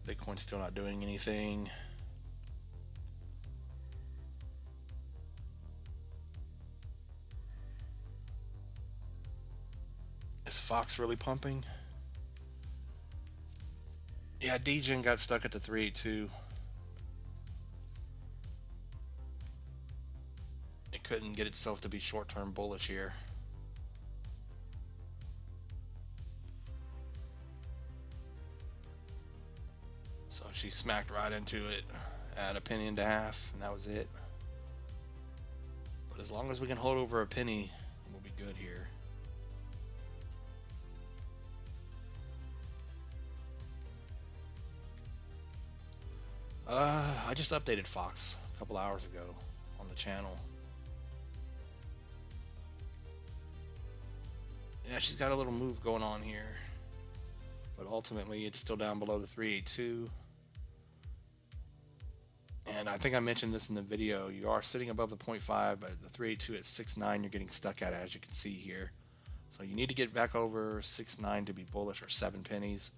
Bitcoin's still not doing anything. Is Fox really pumping? Yeah, DGen got stuck at the 382. It couldn't get itself to be short-term bullish here. So she smacked right into it at a penny and a half, and that was it. But as long as we can hold over a penny, we'll be good here. I just updated Fox a couple hours ago on the channel. Yeah, she's got a little move going on here, but ultimately it's still down below the 382. And I think I mentioned this in the video. You are sitting above the 0.5, but the 382 at 6.9 you're getting stuck at, as you can see here. So you need to get back over 6.9 to be bullish, or 7 pennies.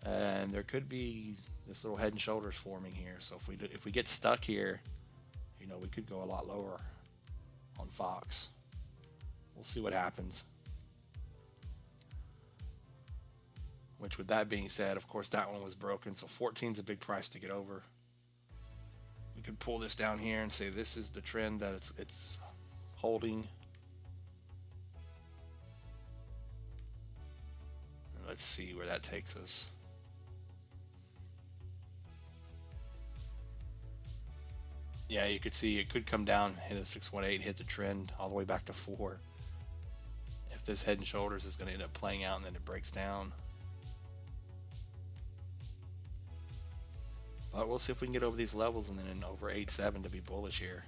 And there could be this little head and shoulders forming here. So if we get stuck here, you know, we could go a lot lower on Fox. We'll see what happens. Which, with that being said, of course that one was broken, so 14 is a big price to get over. We could pull this down here and say this is the trend that it's holding. And let's see where that takes us. Yeah, you could see it could come down, hit a 618, hit the trend all the way back to 4. If this head and shoulders is going to end up playing out and then it breaks down. But we'll see if we can get over these levels and then over 8.7 to be bullish here.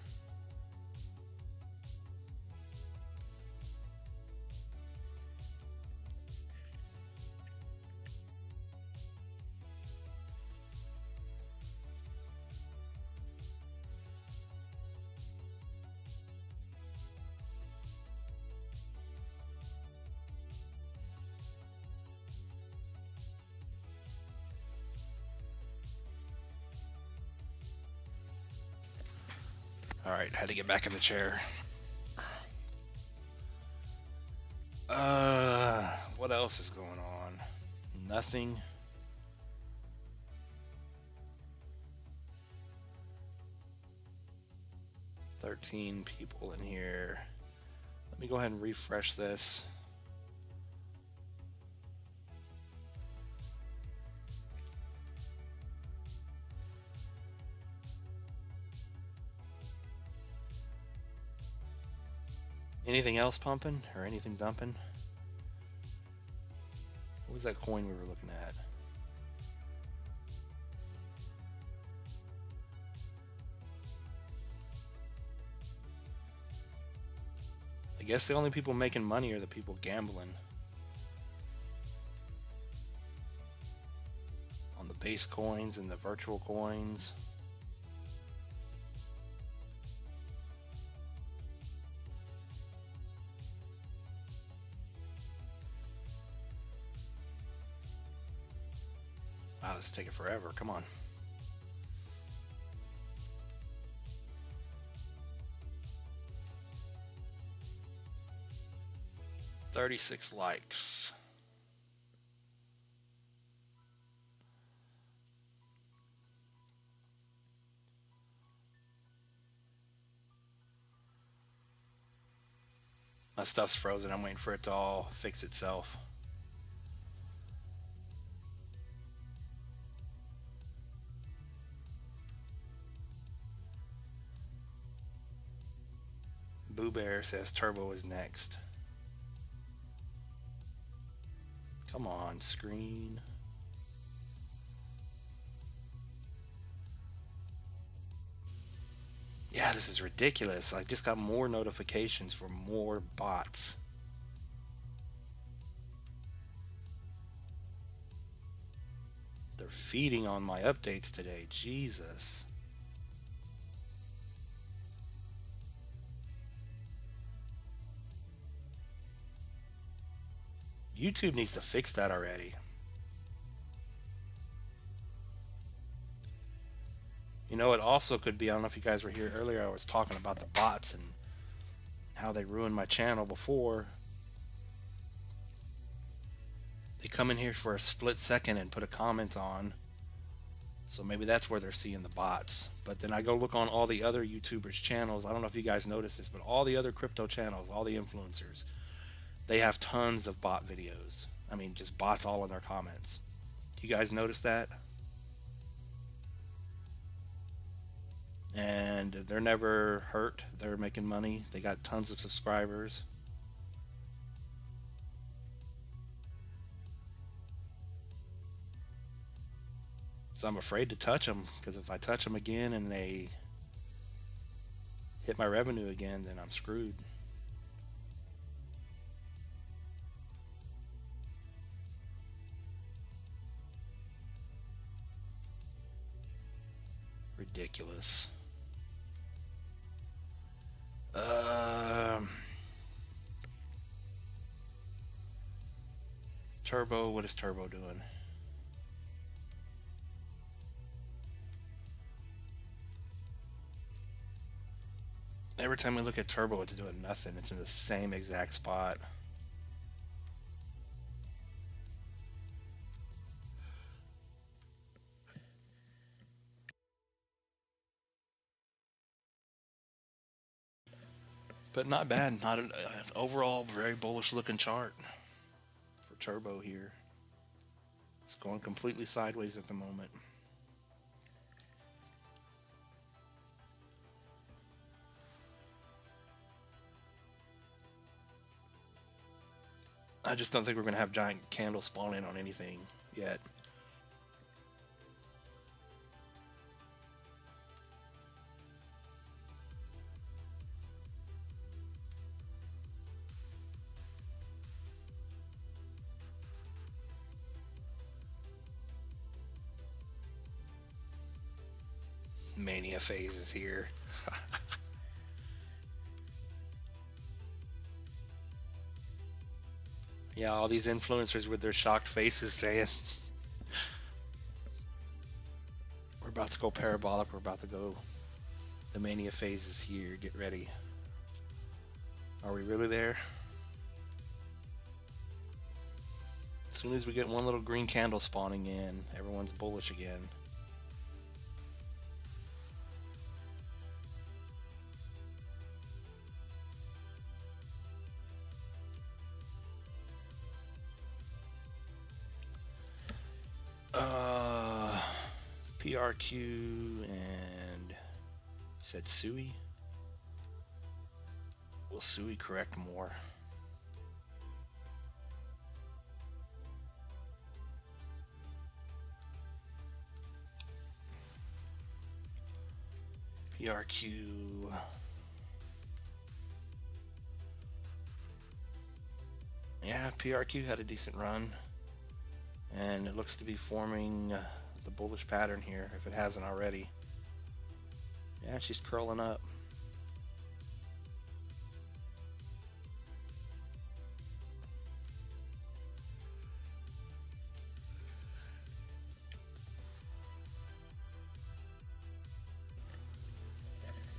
Alright, had to get back in the chair. What else is going on? Nothing. $13 people in here. Let me go ahead and refresh this. Anything else pumping or anything dumping? What was that coin we were looking at? I guess the only people making money are the people gambling on the base coins and the virtual coins. Wow, this is taking forever. Come on. $36 likes. My stuff's frozen. I'm waiting for it to all fix itself. Boo Bear says Turbo is next. Come on, screen. Yeah, this is ridiculous. I just got more notifications for more bots. They're feeding on my updates today. Jesus. YouTube needs to fix that already. You know, it also could be, I don't know if you guys were here earlier, I was talking about the bots and how they ruined my channel before. They come in here for a split second and put a comment on. So maybe that's where they're seeing the bots. But then I go look on all the other YouTubers' channels. I don't know if you guys notice this, but all the other crypto channels, all the influencers, they have tons of bot videos. I mean, just bots all in their comments. Do you guys notice that? And they're never hurt. They're making money. They got tons of subscribers. So I'm afraid to touch them, because if I touch them again and they hit my revenue again, then I'm screwed. Ridiculous. ridiculous. Turbo, what is Turbo doing? Every time we look at Turbo, it's doing nothing. It's in the same exact spot. But not bad. Not an overall very bullish looking chart for Turbo here. It's going completely sideways at the moment. I just don't think we're going to have giant candles spawning on anything yet. Mania phase is here. Yeah, all these influencers with their shocked faces saying we're about to go parabolic, we're about to go, the mania phase is here, get ready. Are we really there? As soon as we get one little green candle spawning in, everyone's bullish again. PRQ and you said SUI. Will SUI correct more? PRQ. Yeah, PRQ had a decent run, and it looks to be forming the bullish pattern here, if it hasn't already. Yeah, she's curling up.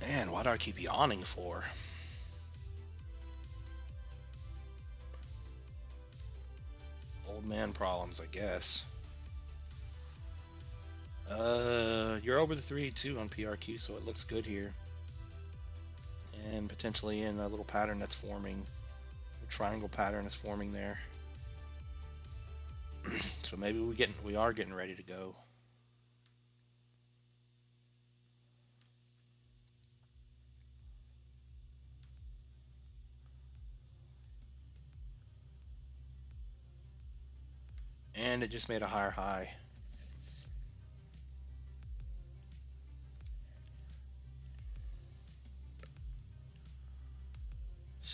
Man, why do I keep yawning for? Old man problems, I guess. You're over the 382 on PRQ, so it looks good here. And potentially in a little pattern that's forming. A triangle pattern is forming there. So maybe we are getting ready to go. And it just made a higher high.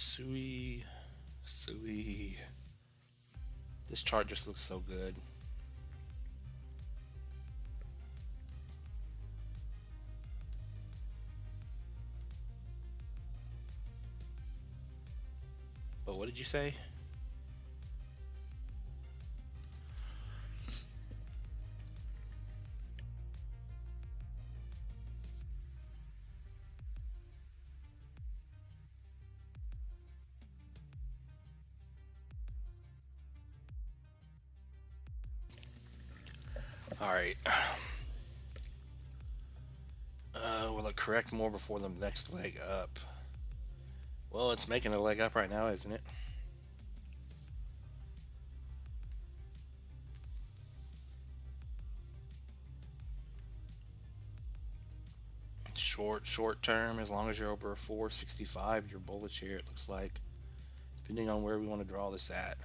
SUI. This chart just looks so good. But what did you say? All right. Will it correct more before the next leg up? Well, it's making a leg up right now, isn't it? Short term, as long as you're over 465, you're bullish here, it looks like. Depending on where we want to draw this at.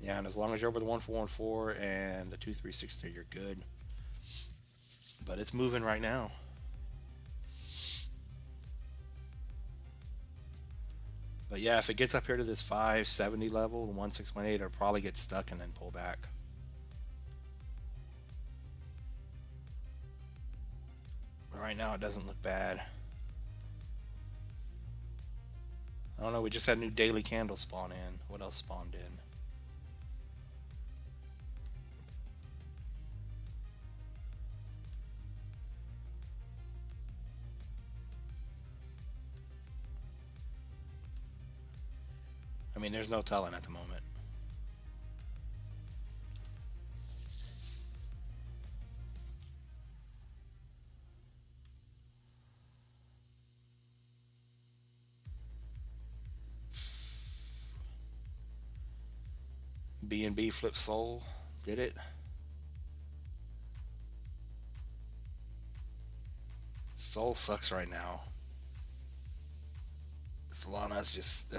Yeah, and as long as you're over the 1414 and the 2363, you're good. But it's moving right now. But yeah, if it gets up here to this 570 level, the 1618, it'll probably get stuck and then pull back. right now it doesn't look bad. I don't know, we just had a new daily candle spawn in. What else spawned in? I mean, there's no telling at the moment. B&B flip Sol, did it? Sol sucks right now. Solana's just,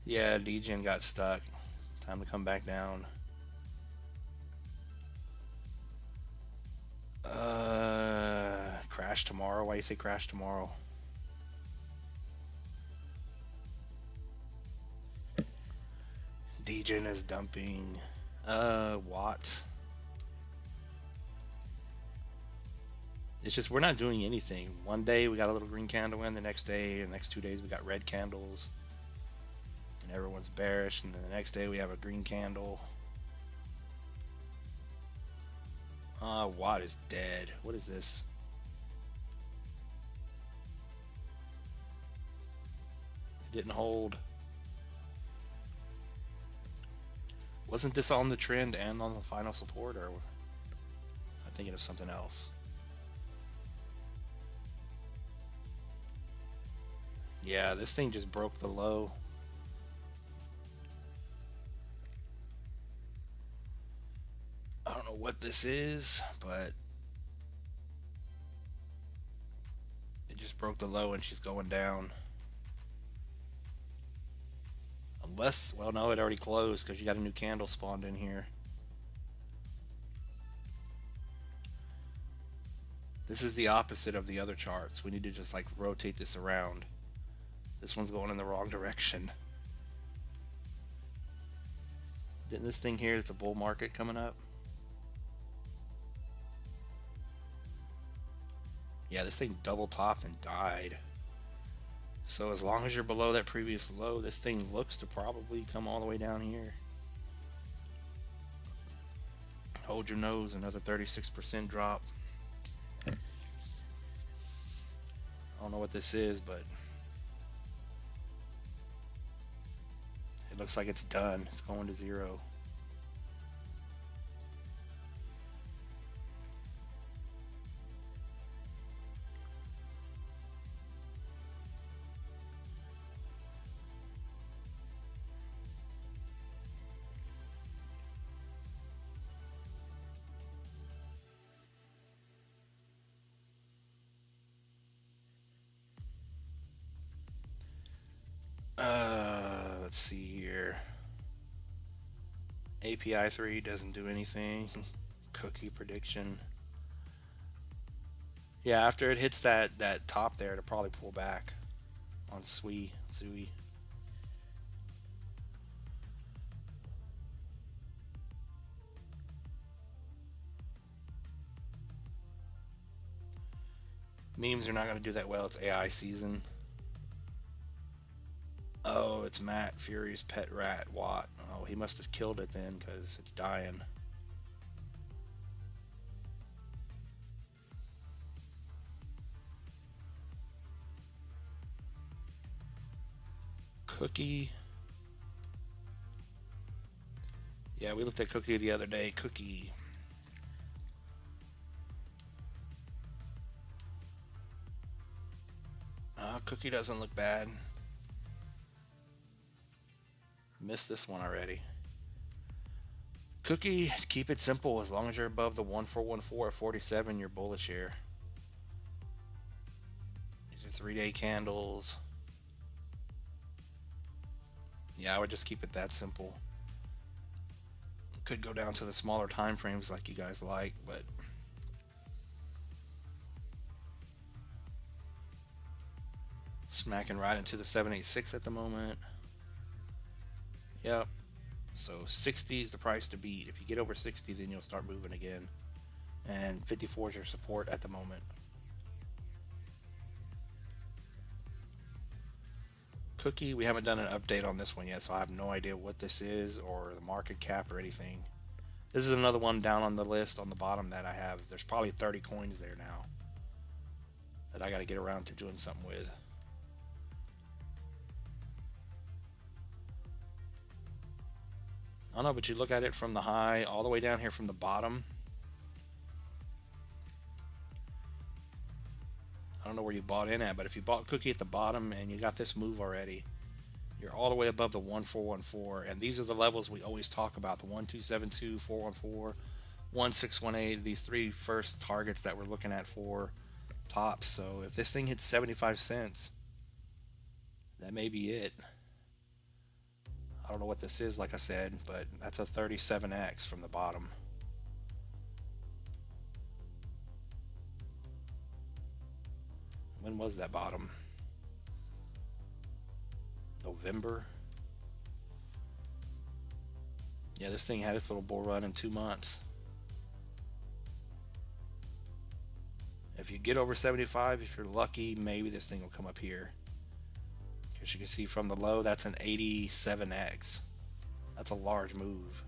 yeah, DGen got stuck. Time to come back down. Crash tomorrow? Why you say crash tomorrow? DGen is dumping. Watts. It's just we're not doing anything. One day we got a little green candle in, the next day, the next 2 days we got red candles. And everyone's bearish, and then the next day we have a green candle. Watt is dead. What is this? It didn't hold. Wasn't this on the trend and on the final support, or I'm thinking of something else? Yeah, this thing just broke the low. I don't know what this is, but it just broke the low and she's going down. Unless, well, no, it already closed because you got a new candle spawned in here. This is the opposite of the other charts. We need to just like rotate this around. This one's going in the wrong direction. Didn't this thing here, it's a bull market coming up? Yeah, this thing double topped and died. So as long as you're below that previous low, this thing looks to probably come all the way down here. Hold your nose, another 36% drop. I don't know what this is, but it looks like it's done. It's going to zero. Let's see here. API 3 doesn't do anything. Cookie prediction. Yeah, after it hits that top there, it'll probably pull back on SUI. Memes are not going to do that well. It's AI season. Oh, it's Matt Fury's pet rat, Watt. Oh, he must have killed it then because it's dying. Cookie. Yeah, we looked at Cookie the other day. Cookie. Cookie doesn't look bad. Missed this one already. Cookie, keep it simple. As long as you're above the 1414 or 47, you're bullish here. These are 3-day candles. Yeah, I would just keep it that simple. Could go down to the smaller time frames like you guys like, but smacking right into the 786 at the moment. Yep. So 60 is the price to beat. If you get over 60, then you'll start moving again. and 54 is your support at the moment. Cookie, we haven't done an update on this one yet, so I have no idea what this is or the market cap or anything. This is another one down on the list on the bottom that I have. There's probably 30 coins there now that I got to get around to doing something with. I don't know, but you look at it from the high all the way down here from the bottom. I don't know where you bought in at, but if you bought Cookie at the bottom and you got this move already, you're all the way above the 1414, and these are the levels we always talk about: the 1272, 414, 1618. These three first targets that we're looking at for tops. So if this thing hits 75 cents, that may be it. I don't know what this is, like I said, but that's a 37x from the bottom. When was that bottom? November. Yeah, this thing had its little bull run in 2 months. If you get over 75, if you're lucky, maybe this thing will come up here. As you can see from the low, that's an 87x. That's a large move.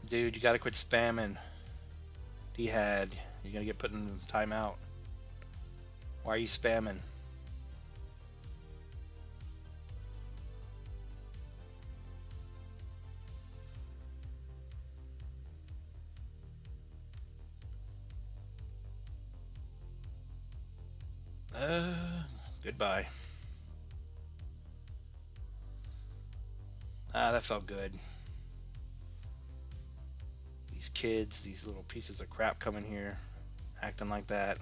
Dude, you gotta quit spamming. D-Had, you're gonna get put in timeout. Why are you spamming? Goodbye. Ah, that felt good. These kids, these little pieces of crap coming here, acting like that.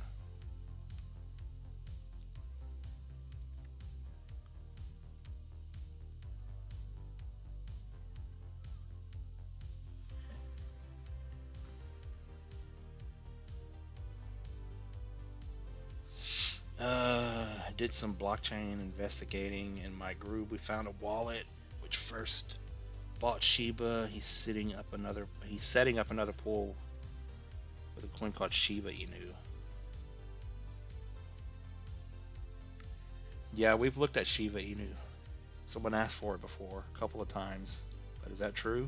I did some blockchain investigating in my group. We found a wallet which first bought Shiba. He's setting up another pool with a coin called Shiba Inu. Yeah, we've looked at Shiba Inu. Someone asked for it before a couple of times, but is that true?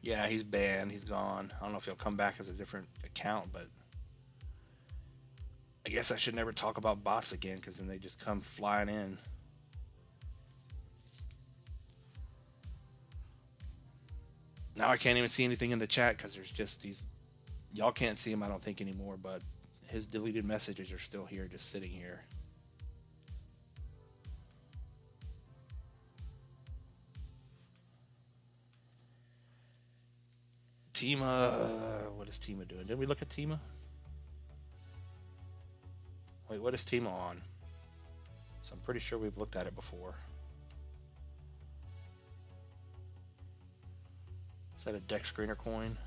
Yeah, he's banned. He's gone. I don't know if he'll come back as a different account, but I guess I should never talk about bots again, because then they just come flying in. Now I can't even see anything in the chat because there's just these. Y'all can't see him, I don't think, anymore, but his deleted messages are still here, just sitting here. Tima, what is Tima doing? Did we look at Tima? Wait, what is Tima on? So I'm pretty sure we've looked at it before. Is that a deck screener coin?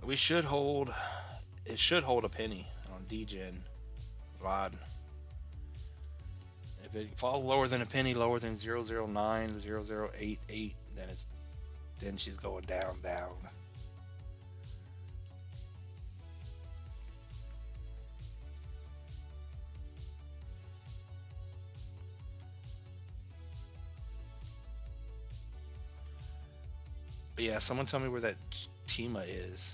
We should hold. It should hold a penny on DGen. VOD. If it falls lower than a penny, lower than 009, 0088, then she's going down. But yeah, someone tell me where that Tima is.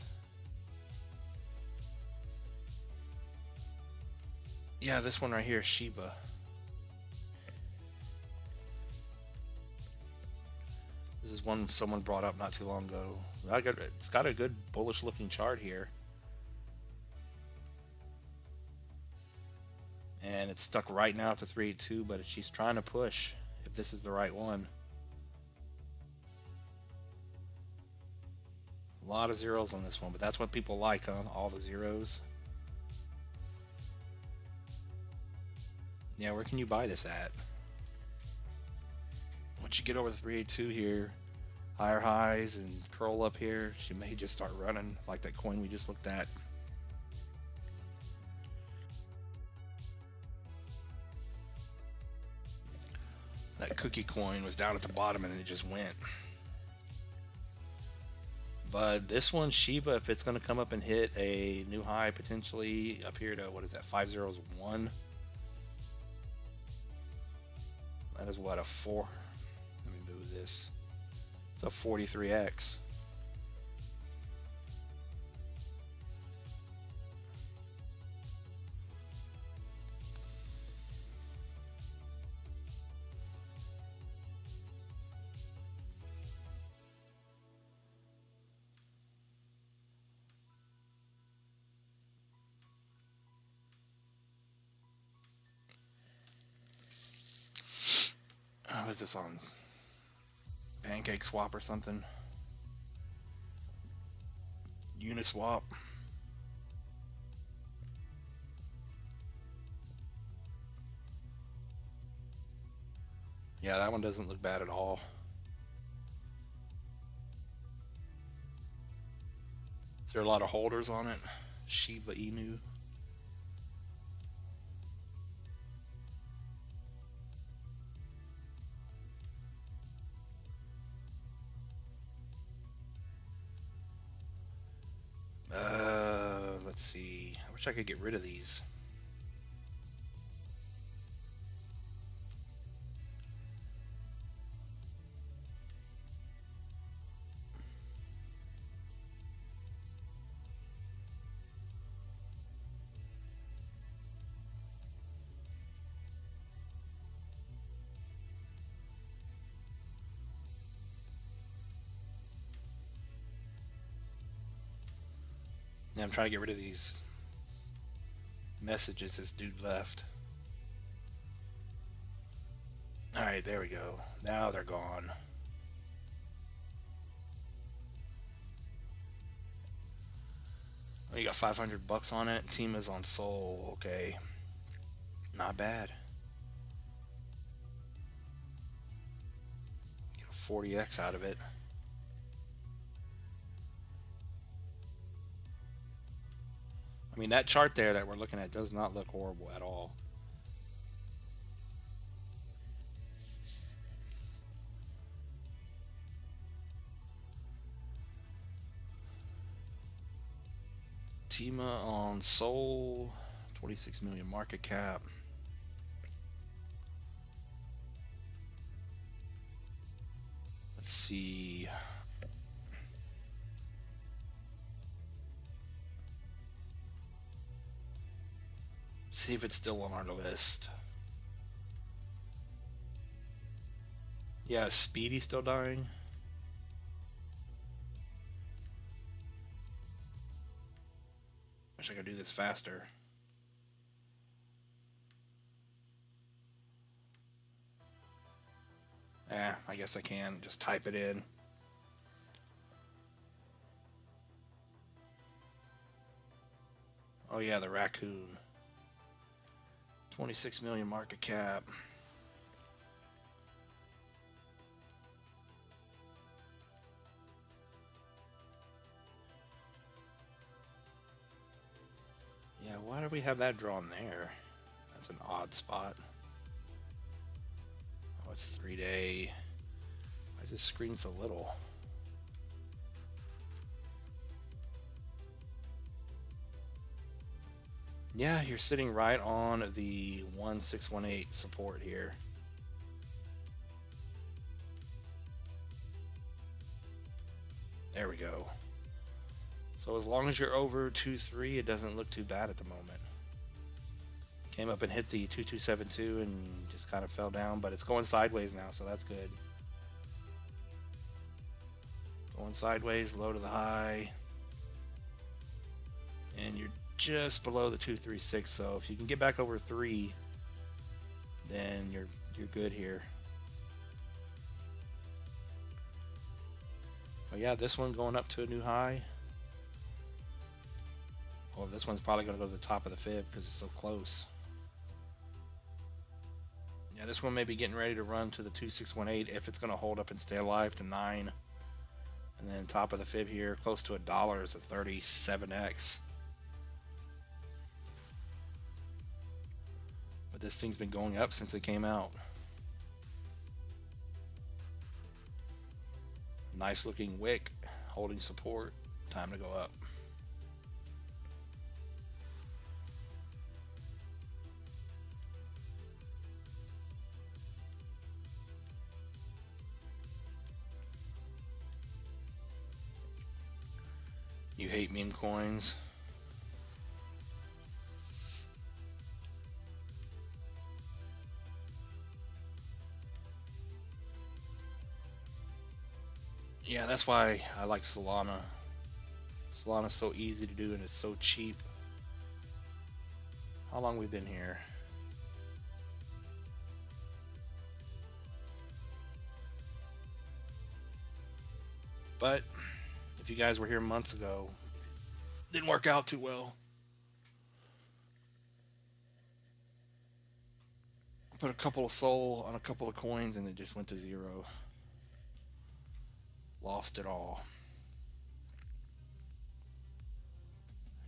Yeah, this one right here, Shiba. This is one someone brought up not too long ago. It's got a good bullish looking chart here. And it's stuck right now to 382, but she's trying to push if this is the right one. A lot of zeros on this one, but that's what people like, huh? All the zeros. Yeah, where can you buy this at? Once you get over the 382 here, higher highs and curl up here, she may just start running like that coin we just looked at. That cookie coin was down at the bottom and it just went. But this one, Shiba, if it's going to come up and hit a new high potentially up here to, what is that, 501? That is what, a 4. Let me move this. It's a 43x. What is this on? Pancake Swap or something? Uniswap. Yeah, that one doesn't look bad at all. Is there a lot of holders on it? Shiba Inu. Let's see. I wish I could get rid of these. Yeah, I'm trying to get rid of these messages this dude left. Alright, there we go. Now they're gone. Oh, you got 500 bucks on it. Team is on Sol. Okay. Not bad. Get a 40x out of it. I mean, that chart there that we're looking at does not look horrible at all. Tima on Sol, 26 million market cap. Let's see. See if it's still on our list. Yeah, is Speedy still dying? Wish I could do this faster. I guess I can just type it in. Oh yeah, the raccoon. 26 million market cap. Yeah, why do we have that drawn there? That's an odd spot. Oh, it's 3-day. Why is this screen so little? Yeah, you're sitting right on the 1618 support here. There we go. So as long as you're over 2.3, it doesn't look too bad at the moment. Came up and hit the 2272 and just kind of fell down, but it's going sideways now, so that's good. Going sideways, low to the high. And you're just below the 236, so if you can get back over 3, then you're good here. But yeah, this one going up to a new high. Well, this one's probably going to go to the top of the fib because it's so close. Yeah, this one may be getting ready to run to the 2618 if it's going to hold up and stay alive to 9. And then top of the fib here, close to $1 is a 37x. But this thing's been going up since it came out. Nice looking wick, holding support. Time to go up. You hate meme coins. Yeah, that's why I like Solana. Solana's so easy to do and it's so cheap. How long we been here? But if you guys were here months ago, it didn't work out too well. Put a couple of soul on a couple of coins and it just went to 0. Lost it all.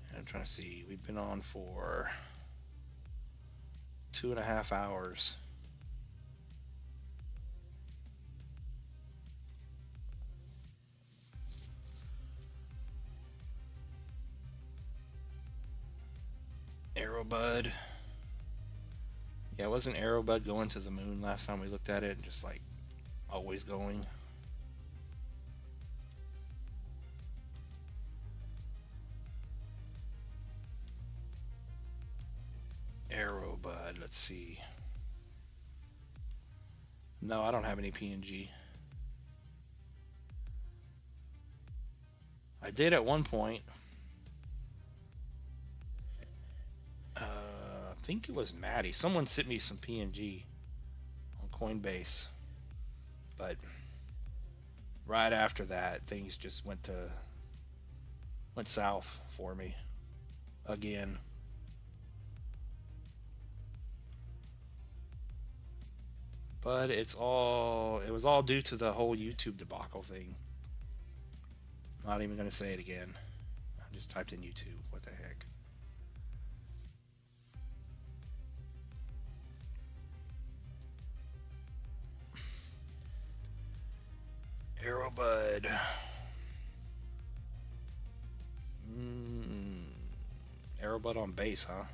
And I'm trying to see. We've been on for 2.5 hours. Arrowbud. Yeah, wasn't Arrowbud going to the moon last time we looked at it? Just like always going. Arrowbud, let's see. No, I don't have any PNG. I did at one point. I think it was Maddie. Someone sent me some PNG on Coinbase. But right after that, things just went south for me again. But it was all due to the whole YouTube debacle thing. Not even going to say it again. I just typed in YouTube. What the heck? Arrowbud. Arrowbud on base, huh?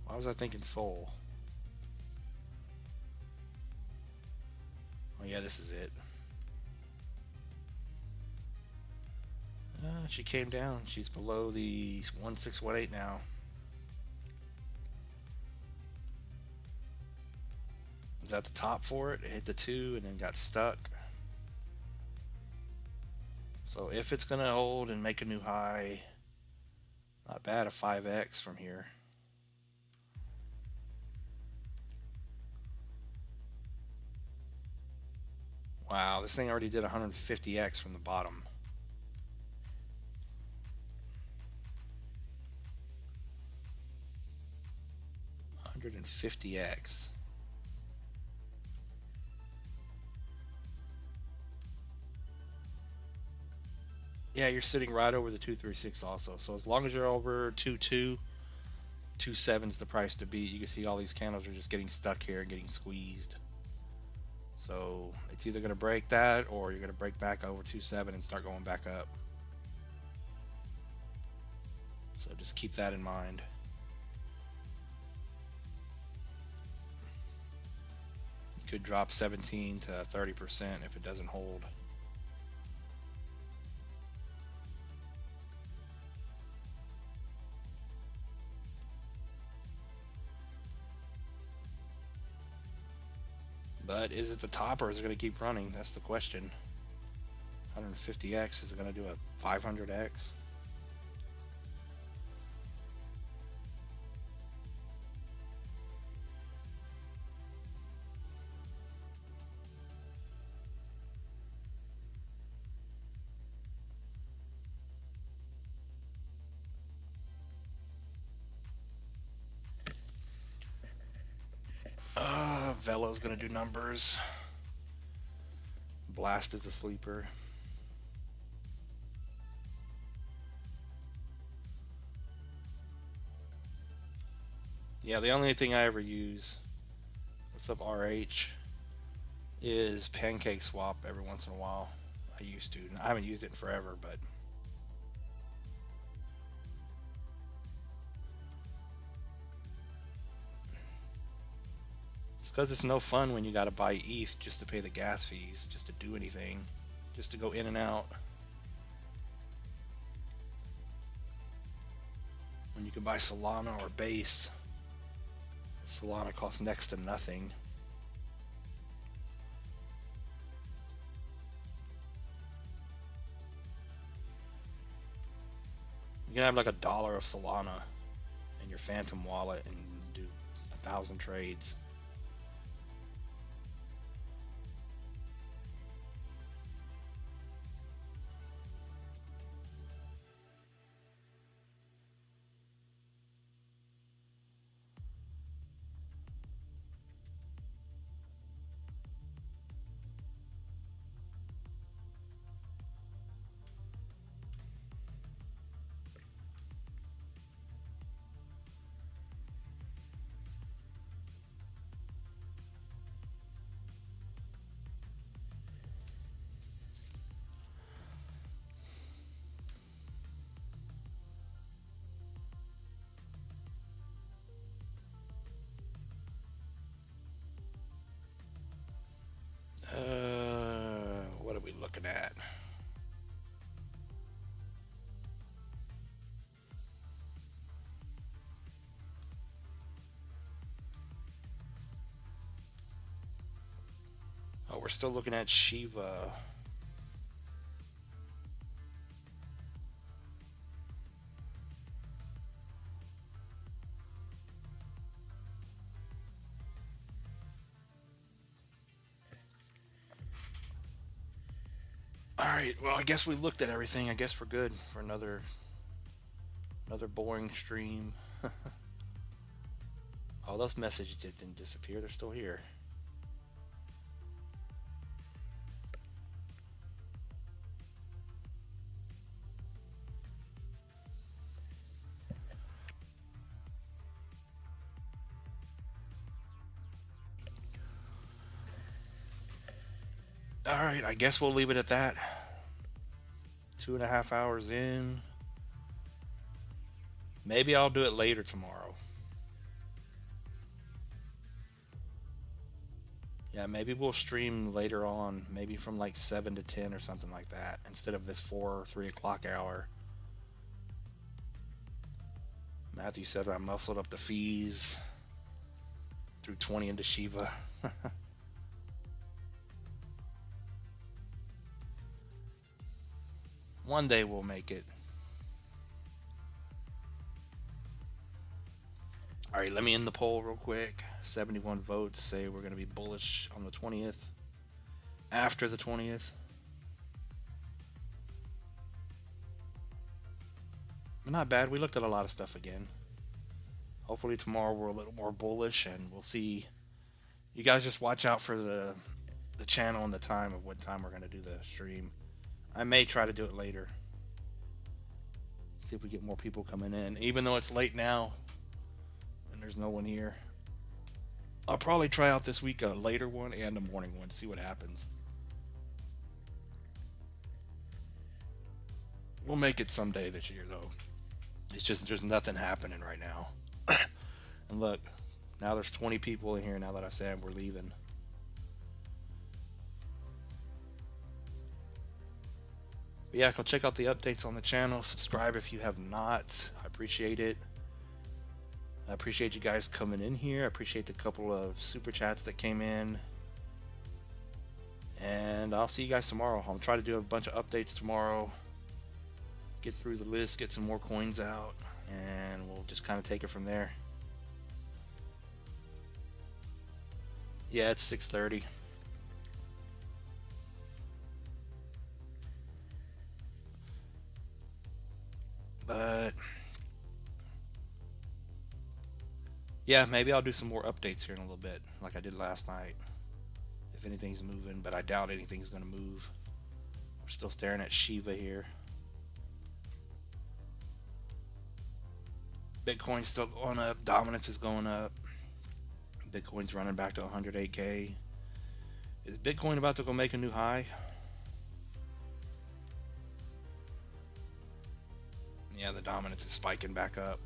Why was I thinking Soul? Oh yeah, this is it. She came down. She's below the 1618 now. Was at the top for it. It hit the 2 and then got stuck. So if it's gonna hold and make a new high, not bad, a 5x from here. Wow, this thing already did 150x from the bottom. $150x. Yeah, you're sitting right over the 236 also. So as long as you're over 2.2, 2.7 is the price to beat. You can see all these candles are just getting stuck here and getting squeezed. So it's either going to break that or you're going to break back over 2.7 and start going back up. So just keep that in mind. You could drop 17 to 30% if it doesn't hold. But is it the top or is it going to keep running? That's the question. 150x, is it going to do a 500x? Apollo's going to do numbers. Blast is a sleeper. Yeah, the only thing I ever use, what's up RH, is Pancake Swap every once in a while. I used to. I haven't used it in forever, but it's because it's no fun when you got to buy ETH just to pay the gas fees, just to do anything, just to go in and out. When you can buy Solana or Base, Solana costs next to nothing. You can have like $1 of Solana in your Phantom wallet and do 1,000 trades. What are we looking at? Oh, we're still looking at Shiva. Alright, well, I guess we looked at everything. I guess we're good for another boring stream. Oh, those messages didn't disappear. They're still here. Alright, I guess we'll leave it at that. 2.5 hours in. Maybe I'll do it later tomorrow. Yeah, maybe we'll stream later on, maybe from like 7 to 10 or something like that, instead of this 4 or 3 o'clock hour. Matthew said I muscled up the fees, threw 20 into Shiva. One day we'll make it. All right, let me end the poll real quick. 71 votes say we're going to be bullish on the 20th. After the 20th. But not bad. We looked at a lot of stuff again. Hopefully tomorrow we're a little more bullish, and we'll see. You guys just watch out for the channel and the time of what time we're going to do the stream. I may try to do it later. See if we get more people coming in. Even though it's late now and there's no one here, I'll probably try out this week a later one and a morning one, see what happens. We'll make it someday this year, though. It's just there's nothing happening right now. And look, now there's 20 people in here now that I said we're leaving. But yeah, go check out the updates on the channel. Subscribe if you have not. I appreciate it. I appreciate you guys coming in here. I appreciate the couple of super chats that came in. And I'll see you guys tomorrow. I'll try to do a bunch of updates tomorrow. Get through the list, get some more coins out, and we'll just kind of take it from there. Yeah, it's 6:30. But Yeah, maybe I'll do some more updates here in a little bit, like I did last night. If anything's moving, but I doubt anything's going to move. We're still staring at Shiba here. Bitcoin's still going up. Dominance is going up. Bitcoin's running back to 108K. Is Bitcoin about to go make a new high? Yeah, the dominance is spiking back up.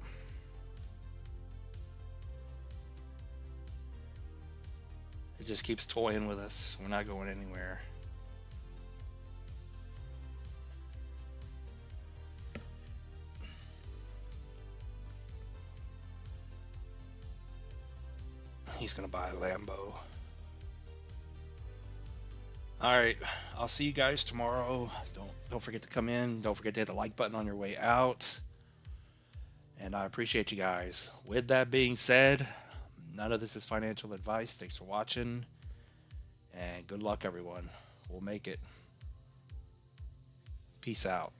It just keeps toying with us. We're not going anywhere. He's gonna buy a Lambo. All right, I'll see you guys tomorrow. Don't forget to come in. Don't forget to hit the like button on your way out. And I appreciate you guys. With that being said, none of this is financial advice. Thanks for watching, and good luck, everyone. We'll make it. Peace out.